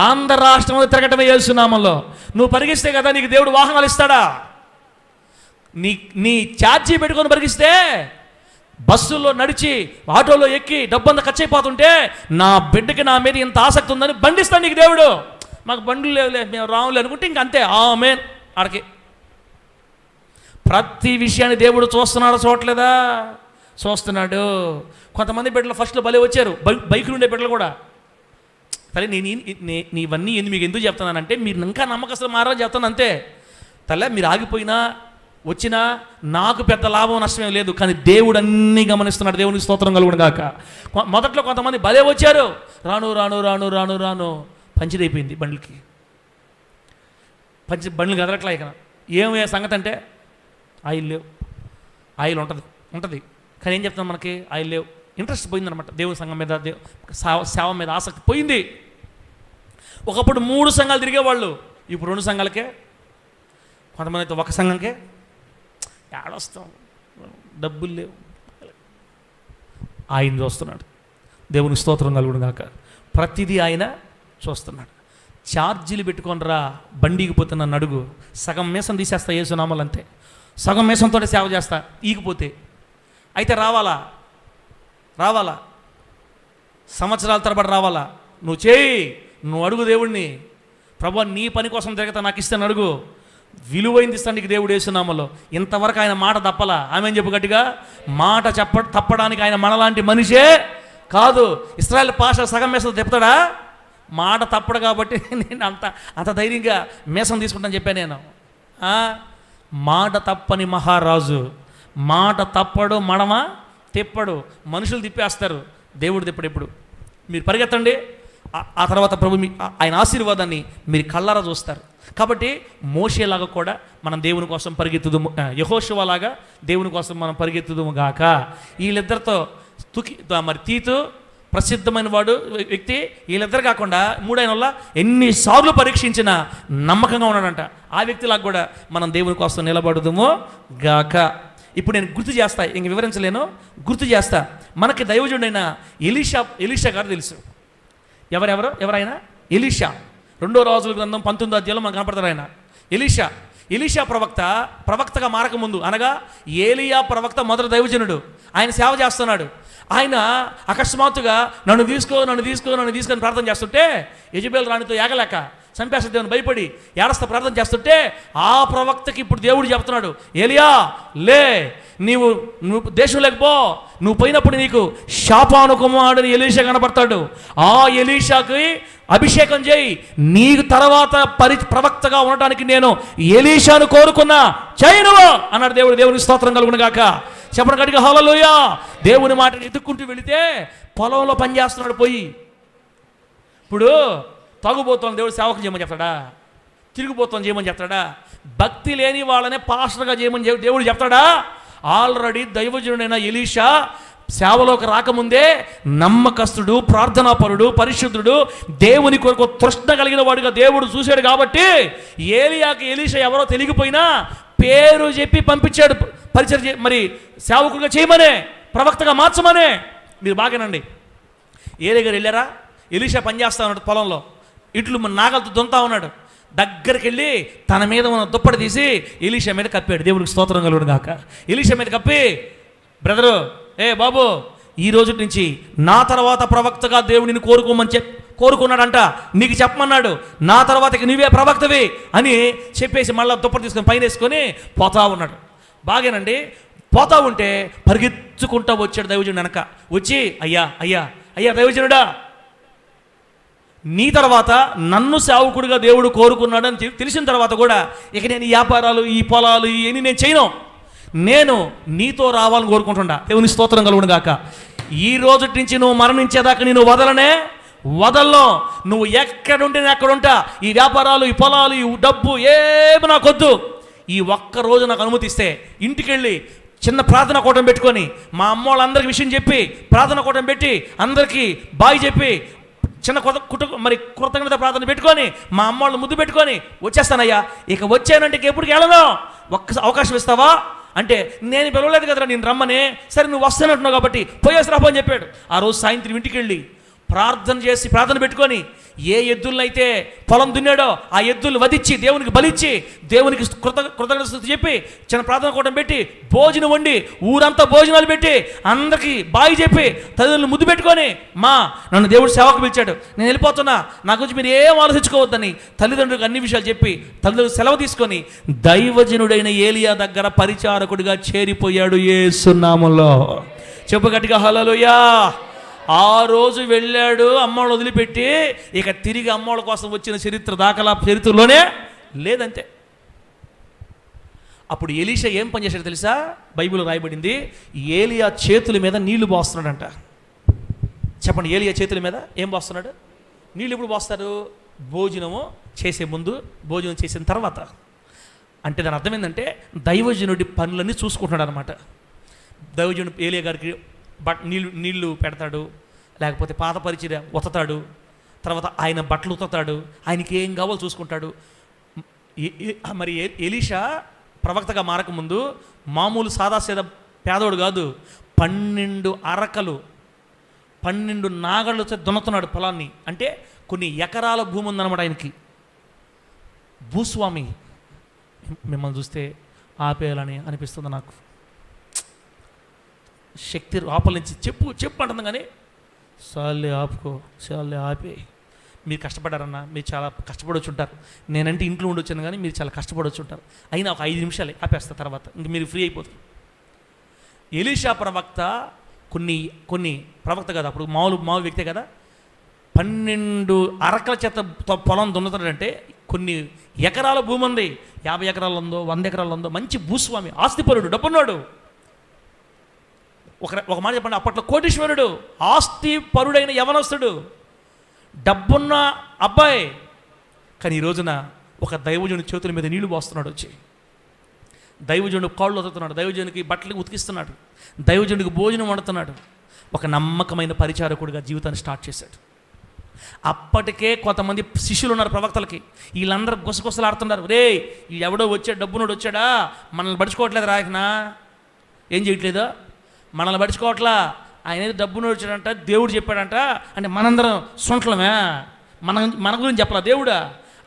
ఆంధ్ర రాష్ట్రంలో తిరగటమే యేసునామములో. నువ్వు పరిగిస్తే కదా నీకు దేవుడు వాహనాలు ఇస్తాడా? నీ ఛార్జీ పెట్టుకొని పరిగిస్తే, బస్సుల్లో నడిచి ఆటోలో ఎక్కి డబ్బంతా ఖర్చు అయిపోతుంటే, నా బిడ్డకి నా మీద ఇంత ఆసక్తి ఉందని బండిస్తాడు నీకు దేవుడు. మాకు బండ్లు లేవులే, మేము రాములే అనుకుంటే ఇంక అంతే, ఆమేన్. ఆడికి ప్రతి విషయాన్ని దేవుడు చూస్తున్నాడు, చూడలేదా? చూస్తున్నాడు. కొంతమంది బిడ్డలు ఫస్ట్లో భలే వచ్చారు, బైకులు ఉండే బిడ్డలు కూడా. తల్లి నీవన్నీ మీకు ఎందుకు చెప్తున్నానంటే, మీరు ఇంకా నమ్మకస్తులు మారని చెప్తాను అంతే. తల్లి మీరు ఆగిపోయినా వచ్చినా నాకు పెద్ద లాభం నష్టమేం లేదు, కానీ దేవుడు అన్నీ గమనిస్తున్నాడు. దేవునికి స్తోత్రం కలుగును గాక. మొదట్లో కొంతమంది భలే వచ్చారు, రాను రాను రాను రాను రాను పంచర్ అయిపోయింది బండ్లకి. బండ్లు కదలట్లా. ఇక ఏమే సంగతి అంటే, ఆయిల్ లేవు. ఆయిల్ ఉంటుంది కానీ ఏం చెప్తున్నాం, మనకి ఆయిల్ లేవు. ఇంట్రెస్ట్ పోయిందనమాట దేవుని సంఘం మీద, సేవ మీద ఆసక్తి పోయింది. ఒకప్పుడు 3 సంఘాలు తిరిగేవాళ్ళు, ఇప్పుడు 2 సంఘాలకే. కొంతమంది అయితే 1 సంఘంకే. ఏడొస్తాం, డబ్బులు లేవు. ఆయన చూస్తున్నాడు. దేవునికి స్తోత్రం కలుగును గాక. ప్రతిదీ ఆయన చూస్తున్నాడు. ఛార్జీలు పెట్టుకొనిరా, బండికి పోతున్న నడుగు. సగం మేసం తీసేస్తా యేసునామములో అంతే. సగం మేసంతో సేవ చేస్తా, ఈగిపోతే. అయితే రావాలా సంవత్సరాల తరబడి రావాలా. నువ్వు చేయి, నువ్వు అడుగు దేవుడిని, ప్రభువా నీ పని కోసం తిరగతా, నాకు ఇస్తాను అడుగు, విలువైంది ఇస్తాను నీకు దేవుడు యేసునామములో. ఇంతవరకు ఆయన మాట తప్పలా. ఆమె చెప్పు గట్టిగా. మాట తప్పడానికి ఆయన మనలాంటి మనిషే కాదు. ఇశ్రాయేల్ పాషా సగం మేసం తిప్పుతాడా? మాట తప్పడు కాబట్టి నేను అంత ధైర్యంగా మేసం తీసుకుంటాను చెప్పాను నేను. మాట తప్పని మహారాజు. మాట తప్పడు, మడమ తిప్పడు. మనుషులు తిప్పేస్తారు, దేవుడు తిప్పడు. ఎప్పుడు మీరు పరిగెత్తండి, ఆ తర్వాత ప్రభు ఆయన ఆశీర్వాదాన్ని మీరు కళ్ళారా చూస్తారు. కాబట్టి మోషేలాగా కూడా మనం దేవుని కోసం పరిగెత్తుదుము, యెహోషువలాగా దేవుని కోసం మనం పరిగెత్తుదుము గాక. వీళ్ళిద్దరితో మరి తీతు ప్రసిద్ధమైన వాడు వ్యక్తి, వీళ్ళిద్దరు కాకుండా 3 ఆయన వల్ల ఎన్నిసార్లు పరీక్షించినా నమ్మకంగా ఉన్నాడంట. ఆ వ్యక్తిలాగా కూడా మనం దేవుని కోసం నిలబడుదుము గాక. ఇప్పుడు నేను గుర్తు చేస్తా, ఇంక వివరించలేను, గుర్తు చేస్తా. మనకి దైవజనుడైన ఎలీషా గారు తెలుసు. ఎవరైనా? ఎలీషా. 2వ రాజుల గ్రంథం 19వ అధ్యాయంలో మనకు కనపడతారు ఆయన. ఎలీషా ప్రవక్తగా మారకముందు, అనగా ఏలియా ప్రవక్త మొదటి దైవజనుడు. ఆయన సేవ చేస్తున్నాడు. ఆయన అకస్మాత్తుగా నన్ను తీసుకొని ప్రార్థన చేస్తుంటే, యెజబెల్ రాణితో ఏగలేక చంపేస్తా దేవుని భయపడి ఏడస్తా ప్రార్థన చేస్తుంటే, ఆ ప్రవక్తకి ఇప్పుడు దేవుడు చెప్తున్నాడు, ఏలియా లే, నువ్వు దేశం లేకపో, నువ్వు పోయినప్పుడు నీకు శాపాను కుమారుడు ఎలీషా కనపడతాడు. ఆ ఎలీషాకి అభిషేకం చేయి, నీకు తర్వాత ప్రవక్తగా ఉండటానికి నేను ఎలీషాను కోరుకున్నా, చేయను అన్నాడు దేవుడు. దేవునికి స్తోత్రం కలుగును గాక. చెప్పడం గట్టిగా హల్లెలూయా. దేవుని మాటని ఎత్తుక్కుంటూ వెళితే పొలంలో పనిచేస్తున్నాడు పోయి. ఇప్పుడు తాగుబోతోని దేవుడు సేవకు చేయమని చెప్తాడా? తిరిగిపోతాం చేయమని చెప్తాడా? భక్తి లేని వాళ్ళనే పాస్టర్గా చేయమని దేవుడు చెప్తాడా? ఆల్రెడీ దైవజనుడైన ఎలీషా సేవలోకి రాకముందే నమ్మకస్తుడు, ప్రార్థనాపరుడు, పరిశుద్ధుడు, దేవుని కొరకు తృష్ణ కలిగిన వాడుగా దేవుడు చూశాడు. కాబట్టి ఎలీషా ఎవరో తెలియకపోయినా పేరు చెప్పి పంపించాడు పరిచయం, మరి సేవకుడిగా చేయమనే, ప్రవక్తగా మార్చమనే. మీరు బాగానండి. ఏలియా గారు వెళ్ళారా? ఎలీషా పనిచేస్తా ఉన్నాడు పొలంలో, ఇట్లు నాగలతో దున్నుతా ఉన్నాడు. దగ్గరికి వెళ్ళి తన మీద ఉన్న దుప్పటి తీసి ఎలీషా మీద కప్పాడు. దేవుడికి స్తోత్రం కలుగును గాక. ఎలీషా మీద కప్పి, బ్రదరు, బాబు, ఈ రోజు నుంచి నా తర్వాత ప్రవక్తగా దేవుడిని కోరుకున్నాడంట, నీకు చెప్పమన్నాడు, నా తర్వాత నువ్వే ప్రవక్తవి అని చెప్పేసి మళ్ళీ దుప్పటి తీసుకొని పైన వేసుకొని పోతా ఉన్నాడు. బాగేనండి. పోతా ఉంటే పరిగెత్తుకుంటా వచ్చాడు దైవజనుడు వెనక. వచ్చి, అయ్యా దైవజనుడా, నీ తర్వాత నన్ను సేవకుడిగా దేవుడు కోరుకున్నాడు అని తెలిసిన తర్వాత కూడా ఇక నేను ఈ వ్యాపారాలు, ఈ పొలాలు, ఇవన్నీ నేను చేయను, నేను నీతో రావాలని కోరుకుంటున్నా. దేవుని స్తోత్రం కలుగును గాక. ఈ రోజు నుంచి నువ్వు మరణించేదాకా నేను వదలను. నువ్వు ఎక్కడుంటే నేను ఎక్కడుంటా. ఈ వ్యాపారాలు, ఈ పొలాలు, ఈ డబ్బు ఏమి నాకొద్దు. ఈ ఒక్క రోజు నాకు అనుమతిస్తే ఇంటికి వెళ్ళి చిన్న ప్రార్థన కూటం పెట్టుకొని మా అమ్మ వాళ్ళందరికీ విషయం చెప్పి ప్రార్థన కూటం పెట్టి అందరికీ బాయ్ చెప్పి చిన్న కృతజ్ఞత ప్రార్థన పెట్టుకొని మా అమ్మ వాళ్ళు ముద్దు పెట్టుకొని వచ్చేస్తానయ్యా, ఇక వచ్చానంటే ఎప్పటికి వెళ్ళను, ఒక్క అవకాశం ఇస్తావా అంటే నేను పిలవలేదు కదరా నేను రమ్మని, సరే నువ్వు వస్తానంటున్నావు కాబట్టి పోయేసి రాబో అని చెప్పాడు. ఆ రోజు సాయంత్రం ఇంటికి వెళ్ళి ప్రార్థన పెట్టుకొని ఏ ఎద్దులనైతే పొలం దున్నాడో ఆ ఎద్దులు వధించి దేవునికి బలిచ్చి దేవునికి కృతజ్ఞత చెప్పి చిన్న ప్రార్థన కూటం పెట్టి భోజనం వండి ఊరంతా భోజనాలు పెట్టి అందరికీ బాయి చెప్పి తల్లిదండ్రులు ముద్దు పెట్టుకొని నన్ను దేవుడు సేవకు పిలిచాడు, నేను వెళ్ళిపోతున్నా, నా గురించి మీరు ఏం ఆలోచించుకోవద్దని తల్లిదండ్రులకు అన్ని విషయాలు చెప్పి తల్లిదండ్రులు సెలవు తీసుకొని దైవజనుడైన ఏలియా దగ్గర పరిచారకుడిగా చేరిపోయాడు యేసు నామములో. చెప్పు గట్టిగా హల్లెలూయా. ఆ రోజు వెళ్ళాడు అమ్మోళ్ళు వదిలిపెట్టి, ఇక తిరిగి అమ్మోళ్ళ కోసం వచ్చిన చరిత్రలోనే లేదంతే. అప్పుడు ఎలీషా ఏం పని చేశాడు తెలుసా? బైబిల్లో రాయబడింది, ఏలియా చేతుల మీద నీళ్లు పోస్తున్నాడంట. చెప్పండి, ఏలియా చేతుల మీద ఏం పోస్తున్నాడు? నీళ్ళు ఎప్పుడు పోస్తారు? భోజనము చేసే ముందు, భోజనం చేసిన తర్వాత. అంటే దాని అర్థం ఏంటంటే దైవజనుడి పనులన్నీ చూసుకుంటున్నాడు అనమాట. దైవజనుడు ఏలియా గారికి నీళ్లు పెడతాడు, లేకపోతే పాత పరిచర్య ఉతతాడు, తర్వాత ఆయన బట్టలు ఉతతాడు, ఆయనకి ఏం కావాలో చూసుకుంటాడు. మరి ఎలీషా ప్రవక్తగా మారకముందు మామూలు సాదాసీదా పేదోడు కాదు, 12 అరకలు 12 నాగళ్ళతో దున్నుతున్నాడు పొలాన్ని. అంటే కొన్ని ఎకరాల భూమి ఉందన్నమాట ఆయనకి. భూస్వామి. మిమ్మల్ని చూస్తే ఆపేయాలని అనిపిస్తుంది నాకు. శక్తి లోపల నుంచి చెప్పు అంటుంది, కానీ చాలే ఆపుకో, చాలే ఆపే. మీరు కష్టపడ్డారన్నా, మీరు చాలా కష్టపడవచ్చు ఉంటారు. నేనంటే ఇంట్లో ఉండొచ్చాను కానీ మీరు చాలా కష్టపడవచ్చు ఉంటారు. అయినా ఒక 5 నిమిషాలే ఆపేస్తా, తర్వాత ఇంక మీరు ఫ్రీ అయిపోతారు. ఎలీషా ప్రవక్త కొన్ని ప్రవక్త కదా, అప్పుడు మామూలు వ్యక్తే కదా, 12 అరకల చేత పొలం దున్నుతాడంటే కొన్ని ఎకరాల భూమి ఉంది, 50 ఎకరాలు ఉందో 100 ఎకరాలు ఉందో, మంచి భూస్వామి, ఆస్తిపరుడు, డబ్బున్నాడు. ఒక మాట చెప్పండి, అప్పట్లో కోటీశ్వరుడు, ఆస్తి పరుడైన యవనస్తుడు, డబ్బున్న అబ్బాయి. కానీ ఈ రోజున ఒక దైవజనుడి చేతుల మీద నీళ్లు పోస్తున్నాడు, వచ్చి దైవజనుడు కాళ్ళు వదులుతున్నాడు, దైవజనుడికి బట్టలు ఉతికిస్తున్నాడు, దైవజనుడికి భోజనం వండుతున్నాడు. ఒక నమ్మకమైన పరిచారకుడిగా జీవితాన్ని స్టార్ట్ చేశాడు. అప్పటికే కొంతమంది శిష్యులు ఉన్నారు ప్రవక్తలకి, వీళ్ళందరూ గుసగుసలాడుతున్నారు, రే వీళ్ళు ఎవడో వచ్చాడు, డబ్బునోడు వచ్చాడా, మనల్ని పడుచుకోవట్లేదు, రాయకనా ఏం చేయట్లేదా, మనల్ని పడుచుకోవట్లా, ఆయన ఏదో డబ్బును వచ్చాడంట, దేవుడు చెప్పాడంట అంటే మనందరం సొంట్లమే, మన గురించి చెప్పాలా దేవుడా,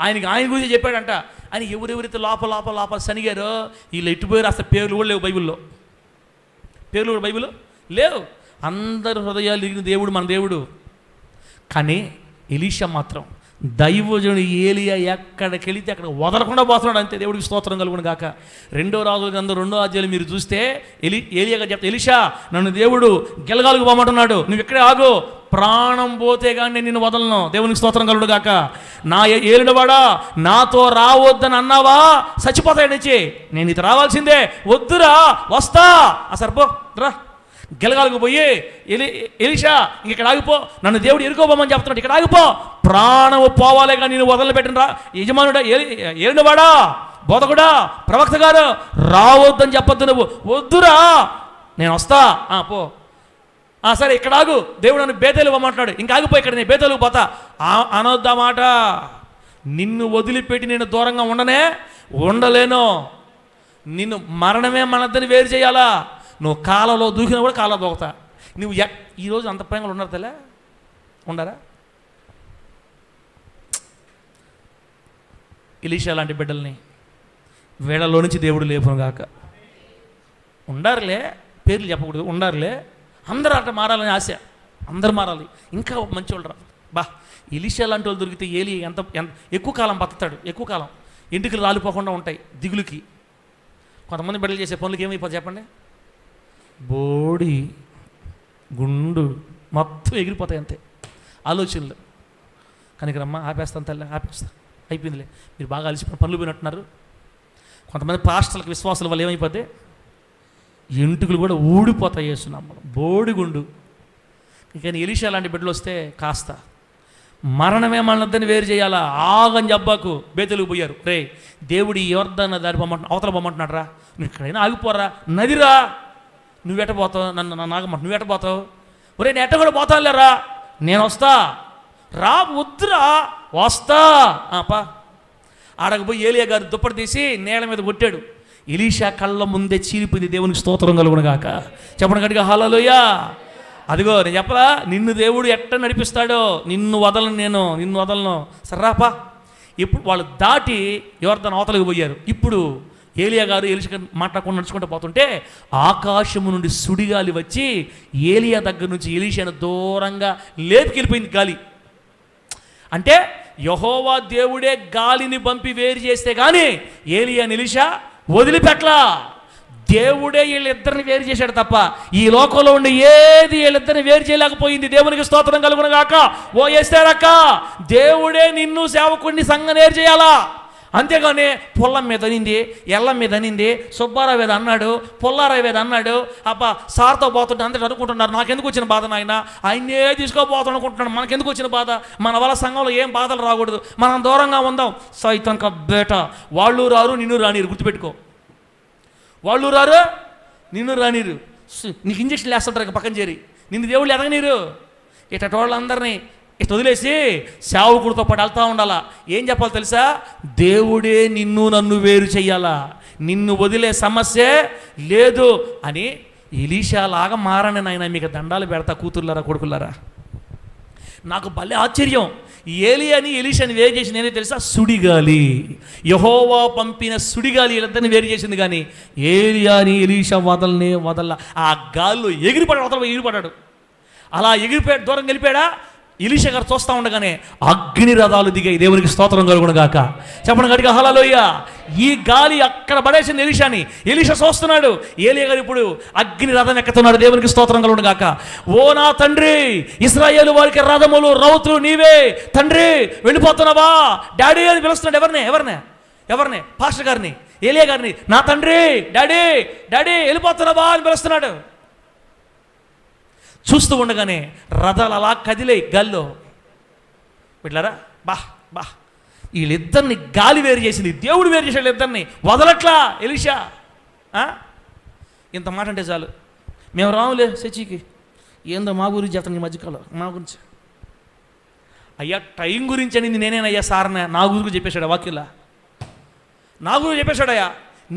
ఆయన గురించి చెప్పాడంట అని ఎవరెవరైతే లోపల సనిగారో వీళ్ళు ఎట్టుపోయారు. అసలు పేర్లు కూడా లేవు బైబిల్లో, పేర్లు కూడా బైబిల్లో లేవు. అందరు హృదయాలు ఇరిగిన దేవుడు మన దేవుడు. కానీ ఎలీషా మాత్రం దైవజనుడు ఏలియా ఎక్కడికి వెళితే అక్కడ వదలకుండా పోతున్నాడు, అంతే. దేవుడికి స్తోత్రం కలుగును గాక. 2 రాజుల గ్రంథం 2వ అధ్యాయం మీరు చూస్తే ఏలియా గారు చెప్తే, ఎలీషా నన్ను దేవుడు గెలగాలకు పోమంటున్నాడు, నువ్వు ఇక్కడే ఆగు, ప్రాణం పోతే కానీ నేను నిన్ను వదలను. దేవునికి స్తోత్రం కలుగును గాక. నా ఏలినవాడా నాతో రావద్దని అన్నావా, చచ్చిపోతాయి నుంచి, నేను ఇది రావాల్సిందే, వద్దురా వస్తా, సరిపో రా. గెలగాలకు పోయి ఎలీషా ఇక్కడ ఆగిపో, నన్ను దేవుడు ఎరుకోబోమని చెప్తున్నాడు, ఇక్కడ ఆగిపో, ప్రాణము పోవాలే కానీ నేను వదలబెట్టిన రా యజమానుడా, ఏలినవాడా, బోధకుడా, ప్రవక్త గారు రావద్దని చెప్పొద్దు, నువ్వు వద్దురా నేను వస్తా, పో, సరే ఇక్కడ ఆగు, దేవుడు నన్ను బేతేలు పోమంటున్నాడు, ఇంకా ఆగిపో, ఇక్కడ నేను బేతేలుకు పోతా అనొద్దన్నమాట. నిన్ను వదిలిపెట్టి నేను దూరంగా ఉండలేను, నిన్ను మరణమే మనద్దని వేరు చేయాలా, నువ్వు కాలంలో దూకినా కూడా కాలం దూకుతా. నువ్వు ఈరోజు అంత ప్రేమలు ఉన్నారు తెలే, ఉండరా? ఎలీషా లాంటి బిడ్డల్ని వేళలో నుంచి దేవుడు లేపును గాక. ఉండారులే, పేర్లు చెప్పకూడదు, ఉండారులే, అందరూ అట్లా మారాలని ఆశ, అందరు మారాలి, ఇంకా మంచి వాళ్ళు రా. ఎలీషా లాంటి వాళ్ళు దొరికితే ఏలి ఎంత ఎక్కువ కాలం బతుకుతాడు, ఎక్కువ కాలం, ఎంటుకలు రాలిపోకుండా ఉంటాయి దిగులుకి. కొంతమంది బిడ్డలు చేసే పనులకి ఏమైపోతుంది చెప్పండి, బోడి గుండు మొత్తం ఎగిరిపోతాయి, అంతే ఆలోచనలు. కనుక రమ్మ ఆపేస్తాను తల్లి, ఆపేస్తా, అయిపోయిందిలే, మీరు బాగా అలసిపోయిన పనులు పోయినట్టున్నారు. కొంతమంది పాస్టర్లకు విశ్వాసాల వల్ల ఏమైపోతే ఎంటుకలు కూడా ఊడిపోతాయి, చేస్తున్నాం మనం, బోడిగుండు. కానీ ఎలీషా లాంటి బిడ్డలు వస్తే కాస్త మరణమే మనద్దని వేరు చేయాలా, ఆగని జబ్బాకు బేతెలుగు పోయారు. రే దేవుడు యోర్దాను దారి అవతల పొమ్మంటున్నాడు రా, ఇక్కడైనా ఆగిపోరా, నదిరా, నువ్వెట పోతావు, నన్ను నాగమ్మ నువ్వెట పోతావు, ఒరే నేను ఎట్ట కూడా పోతాను లేరా, నేను వస్తా, రా, వద్దురా, వస్తా, పా. ఆడకపోయి ఏలియా గారు దుప్పటి తీసి నేల మీద కొట్టాడు. ఎలీషా కళ్ళ ముందే చీలిపోయింది. దేవునికి స్తోత్రం కలుగును గాక. చెప్పండి గట్టిగా హల్లెలూయా. అదిగో నేను చెప్పలా, నిన్ను దేవుడు ఎట్ట నడిపిస్తాడో, నిన్ను వదలను. సర్రాపా. ఇప్పుడు వాళ్ళు దాటి యోర్దాను అవతలకు పోయారు. ఇప్పుడు ఏలియా గారు ఎలీషా మాట్లాడకుండా నడుచుకుంటూ పోతుంటే ఆకాశము నుండి సుడిగాలి వచ్చి ఏలియా దగ్గర నుంచి ఎలీషాను దూరంగా లేపుకెళ్ళిపోయింది గాలి. అంటే యెహోవా దేవుడే గాలిని పంపి వేరు చేస్తే కానీ ఏలియాని ఎలీషా వదిలిపెట్లా. దేవుడే వీళ్ళిద్దరిని వేరు చేశాడు తప్ప ఈ లోకంలో ఉండి ఏది వీళ్ళిద్దరిని వేరు చేయలేకపోయింది. దేవునికి స్తోత్రం కలుగును గాక. ఓ ఎస్తేరక్క, దేవుడే నిన్ను సేవకుడిని సంఘం వేరు చేయాలా, అంతేగాని పొల్లం మీద అనింది, ఎల్లం మీద అనింది, సుబ్బారావు మీద అన్నాడు, పుల్లారావు మీద అన్నాడు, అబ్బా సార్తో పోతుంటే అందరూ అనుకుంటున్నారు నాకెందుకు వచ్చిన బాధ, నాయన ఆయన్నే తీసుకోపోతాను అనుకుంటున్నాడు, మనకెందుకు వచ్చిన బాధ, మన వల్ల సంఘంలో ఏం బాధలు రాకూడదు, మనం దూరంగా ఉందాం. సైతాన్ కా బేట, వాళ్ళు రారు నిన్ను రానిరు, గుర్తుపెట్టుకో. వాళ్ళు రారు నిన్ను రానిరు, నీకు ఇంజక్షన్ వేస్తుంటారు పక్కన చేరి, నిన్ను దేవుళ్ళు ఎదగనీరు. ఇటటి వాళ్ళందరినీ ఇటు వదిలేసి సేవకుడితో పాటు వెళ్తూ ఉండాలా. ఏం చెప్పాలి తెలుసా, దేవుడే నిన్ను నన్ను వేరు చెయ్యాలా, నిన్ను వదిలే సమస్య లేదు అని. ఎలీషా లాగా మారని నాయన, మీకు దండాలు పెడతా కూతుర్లారా కొడుకులారా. నాకు భలే ఆశ్చర్యం, ఏలియాని ఎలీషాని వేరు చేసింది నేనే తెలుసా, సుడిగాలి. యెహోవా పంపిన సుడిగాలి వీళ్ళందరినీ వేరు చేసింది. కానీ ఏలియాని ఎలీషా వదల. ఆ గాల్లో ఎగిరిపడ్డాడు. అలా ఎగిరిపోయాడు, దూరం గెలిపాడా. ఎలీషా గారు చూస్తూ ఉండగానే అగ్ని రథాలు దిగాయి. దేవునికి స్తోత్రం కలుగును గాక. చెప్పండి గట్టిగా హల్లెలూయా. ఈ గాలి అక్కడ పడేసింది ఎలీషాని. ఎలీషా చూస్తున్నాడు, ఏలియా గారు ఇప్పుడు అగ్ని రథం ఎక్కుతున్నాడు. దేవునికి స్తోత్రం కలుగును గాక. ఓ నా తండ్రి, ఇశ్రాయేలు వారికి రథములు రౌతులు నీవే తండ్రి, వెళ్ళిపోతున్నావా డాడీ అని పిలుస్తున్నాడు. ఎవరిని పాస్టర్ గారిని, ఏలియా గారిని. నా తండ్రి, డాడీ వెళ్ళిపోతున్నావా అని పిలుస్తున్నాడు. చూస్తూ ఉండగానే రథాలు అలా కదిలే గాల్లో. బిడ్డలారా, బా వీళ్ళిద్దరిని గాలి వేరు చేసింది, దేవుడు వేరు చేశాడు. వీళ్ళిద్దరిని వదలట్లా ఎలీషా. ఇంత మాట అంటే చాలు, మేము రాములే చర్చికి, ఏందో మా గురించి చెప్తాను ఈ మధ్యకాలం, మా గురించి అయ్యా టైం గురించి అనేది నేనేనయ్యా సార్నే, నా గురించి చెప్పేశాడు వాక్యులా, నా గురించి చెప్పేశాడయ్యా,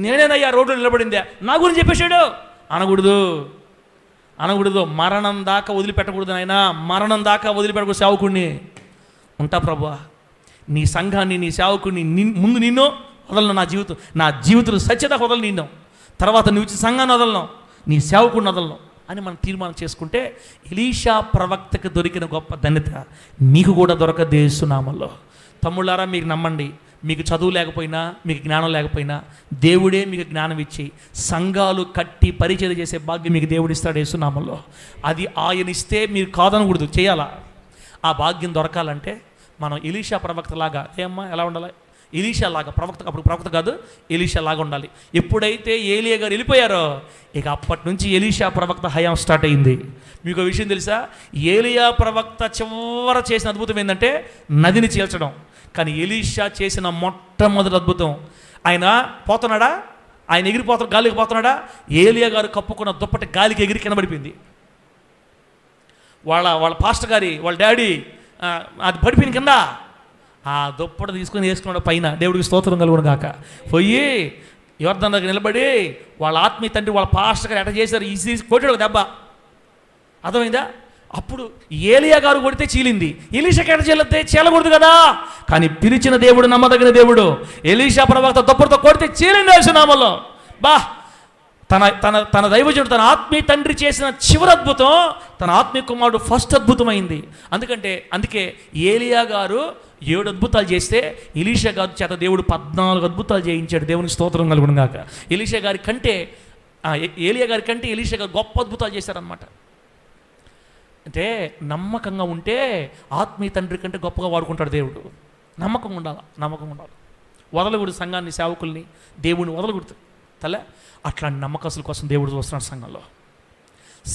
నేనేనయ్యా రోడ్డు నిలబడిందే, నా గురించి చెప్పేశాడు. అనకూడదు. మరణం దాకా వదిలిపెట్టకూడదు నాయనా, మరణం దాకా వదిలిపెట్టకూడదు సేవకుడిని. ఉంటా ప్రభువా, నీ సంఘాన్ని, నీ సేవకుడిని ముందు నిన్ను వదలను, నా జీవితం సత్యదాకా వదలను నిన్ను, తర్వాత నువ్వు ఇచ్చిన సంఘాన్ని వదలను, నీ సేవకుడిని వదలను అని మనం తీర్మానం చేసుకుంటే ఎలీషా ప్రవక్తకు దొరికిన గొప్ప ధన్యత మీకు కూడా దొరకదు యేసు నామములో. తమ్ముళ్ళారా, మీకు నమ్మండి, మీకు చదువు లేకపోయినా, మీకు జ్ఞానం లేకపోయినా దేవుడే మీకు జ్ఞానం ఇచ్చి సంఘాలు కట్టి పరిచయం చేసే భాగ్యం మీకు దేవుడు ఇస్తాడు యేసు నామములో. అది ఆయన ఇస్తే మీరు కాదనకూడదు, చేయాలా. ఆ భాగ్యం దొరకాలంటే మనం ఎలీషా ప్రవక్తలాగా, ఏమ్మా ఎలా ఉండాలి, ఎలీషా లాగా ప్రవక్త, అప్పుడు ప్రవక్త కాదు ఎలీషా లాగా ఉండాలి. ఎప్పుడైతే ఏలియా గారు వెళ్ళిపోయారో ఇక అప్పటి నుంచి ఎలీషా ప్రవక్త హయాం స్టార్ట్ అయింది. మీకు ఒక విషయం తెలుసా, ఏలియా ప్రవక్త చివర చేసిన అద్భుతం ఏంటంటే నదిని చీల్చడం. కానీ ఎలీషా చేసిన మొట్టమొదటి అద్భుతం, ఆయన పోతున్నాడా, ఆయన ఎగిరిపోతాడు, గాలికి పోతున్నాడా, ఏలియా గారు కప్పుకున్న దుప్పటి గాలికి ఎగిరి కింద పడిపోయింది. వాళ్ళ పాస్టర్ గారి వాళ్ళ డాడీ అది పడిపోయింది కింద. ఆ దుప్పటి తీసుకొని వేసుకున్నాడు పైన. దేవుడికి స్తోత్రం కలుగును గాక. పోయి యోర్దాను దగ్గర నిలబడి వాళ్ళ ఆత్మీయ తండ్రి వాళ్ళ పాస్టర్ గారు ఎట్ట చేశారు, ఈజీ కొట్టాడు దెబ్బ, అర్థమైందా. అప్పుడు ఏలియా గారు కొడితే చీలింది, ఎలీషా ఎట్ట చీలితే చీలకూడదు కదా. కానీ పిలిచిన దేవుడు, నమ్మదగిన దేవుడు, ఎలీషా ప్రవక్త దుప్పటితో కొడితే చీలింది యేసు నామములో. తన దైవజనుడు, తన ఆత్మీయ తండ్రి చేసిన చివరి అద్భుతం తన ఆత్మీయ కుమారుడు ఫస్ట్ అద్భుతమైంది. అందుకే ఏలియా గారు 7 అద్భుతాలు చేస్తే ఎలీషా గారు చేత దేవుడు 14 అద్భుతాలు చేయించాడు. దేవునికి స్తోత్రం కలుగును గాక. ఏలియా గారి కంటే ఎలీషా గారు గొప్ప అద్భుతాలు చేశారనమాట. అంటే నమ్మకంగా ఉంటే ఆత్మీయ తండ్రి కంటే గొప్పగా వాడుకుంటాడు దేవుడు. నమ్మకంగా ఉండాలి. వదలకూడదు సంఘాన్ని, సేవకుల్ని, దేవుడిని వదలకూడదు తల. అట్లాంటి నమ్మకస్తుల కోసం దేవుడు చూస్తున్నాడు సంఘంలో.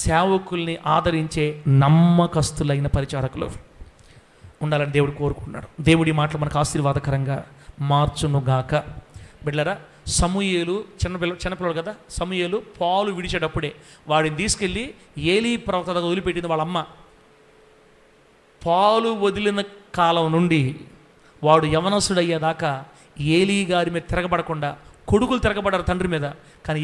సేవకుల్ని ఆదరించే నమ్మకస్తులైన పరిచారకులు ఉండాలని దేవుడు కోరుకుంటున్నాడు. దేవుడి మాటలు మనకు ఆశీర్వాదకరంగా మార్చునుగాక. బిడ్డలారా, సమూయేలు చిన్నపిల్లడు కదా, సమూయేలు పాలు విడిచేటప్పుడే వాడిని తీసుకెళ్ళి ఏలీ ప్రవక్త దగ్గర వదిలిపెట్టింది వాళ్ళ అమ్మ. పాలు వదిలిన కాలం నుండి వాడు యవనస్తుడు అయ్యేదాకా ఏలీ గారి మీద తిరగబడకుండా, కొడుకులు తిరగబడ్డారు తండ్రి మీద, కానీ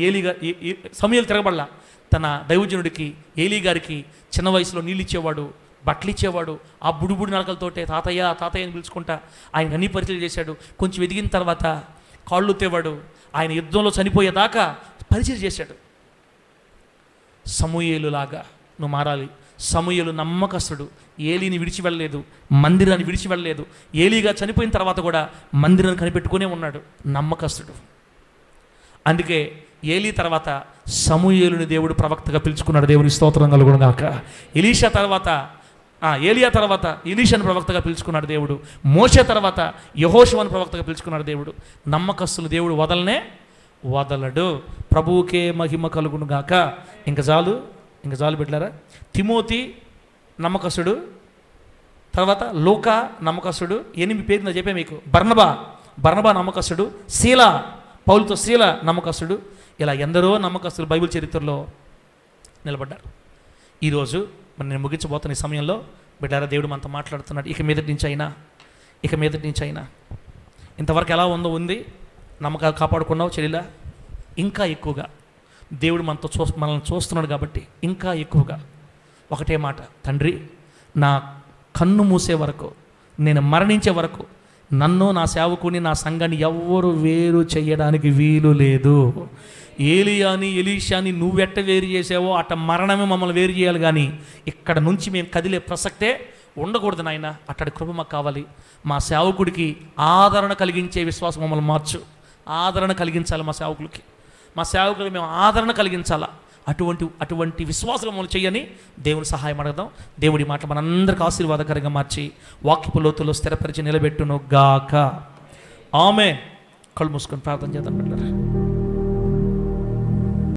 సమూయేలు తిరగబడలా. తన దైవజనుడికి ఏలీ గారికి చిన్న వయసులో నీళ్ళు ఇచ్చేవాడు, బట్టలు ఇచ్చేవాడు. ఆ బుడిబుడి నడకలతోటే తాతయ్య తాతయ్య అని పిలుచుకుంటా ఆయన అన్ని పరిచయం చేశాడు. కొంచెం ఎదిగిన తర్వాత కాళ్ళు తేవాడు. ఆయన యుద్ధంలో చనిపోయేదాకా పరిచయం చేశాడు. సమూయేలు లాగా నువ్వు మారాలి. సమూయేలు నమ్మకస్తుడు, ఏలీని విడిచి వెళ్ళలేదు, మందిరాన్ని విడిచి వెళ్ళలేదు. ఏలీగా చనిపోయిన తర్వాత కూడా మందిరాన్ని కనిపెట్టుకునే ఉన్నాడు, నమ్మకస్తుడు. అందుకే ఏలీ తర్వాత సమూయేలుని దేవుడు ప్రవక్తగా పిలుచుకున్నాడు. దేవుని స్తోత్రం కలుగును గాక. ఏలియా తర్వాత ఎలీషాను ప్రవక్తగా పిలుచుకున్నాడు దేవుడు. మోషే తర్వాత యెహోషువను ప్రవక్తగా పిలుచుకున్నాడు దేవుడు. నమ్మకస్తులు దేవుడు వదలడు. ప్రభువుకే మహిమ కలుగును గాక. ఇంక చాలు బిడ్డలారా. తిమోతి నమ్మకస్తుడు, తర్వాత లూకా నమ్మకస్తుడు. 8 పేర్లు చెప్పే మీకు. బర్నబా నమ్మకస్తుడు, పౌలుతో శీల నమ్మకస్తుడు. ఇలా ఎందరో నమ్మకస్తులు బైబిల్ చరిత్రలో నిలబడ్డారు. ఈరోజు మరి నేను ముగించబోతున్న ఈ సమయంలో బిడ్డారా, దేవుడు మనతో మాట్లాడుతున్నాడు. ఇక మీదటి నుంచి అయినా ఇంతవరకు ఎలా ఉంది నమ్మకాలు కాపాడుకున్నావు చెల్లిలా, ఇంకా ఎక్కువగా దేవుడు మనల్ని చూస్తున్నాడు కాబట్టి ఇంకా ఎక్కువగా ఒకటే మాట, తండ్రి నా కన్ను మూసే వరకు, నేను మరణించే వరకు నన్ను, నా సేవకుని, నా సంఘాన్ని ఎవ్వరు వేరు చేయడానికి వీలు లేదు. ఏలియాని ఎలీషాని నువ్వెట్ట వేరు చేసావో అట్ట మరణమే మమ్మల్ని వేరు చేయాలి, కానీ ఇక్కడ నుంచి మేము కదిలే ప్రసక్తే ఉండకూడదు నాయన. అట్టడి కృప మాకు కావాలి. మా సేవకుడికి ఆదరణ కలిగించే విశ్వాసం మమ్మల్ని మార్చు. ఆదరణ కలిగించాలి మా సేవకుడికి మేము ఆదరణ కలిగించాలా. అటువంటి విశ్వాసం మమ్మల్ని చేయని దేవుని సహాయం అడగదాం. దేవుడి మాట మనందరికి ఆశీర్వాదకరంగా మార్చి వాక్యపు లోతులో స్థిరపరిచి నిలబెట్టును గాక. ఆమేన్. కళ్ళు మూసుకొని ప్రార్థన చేద్దాం.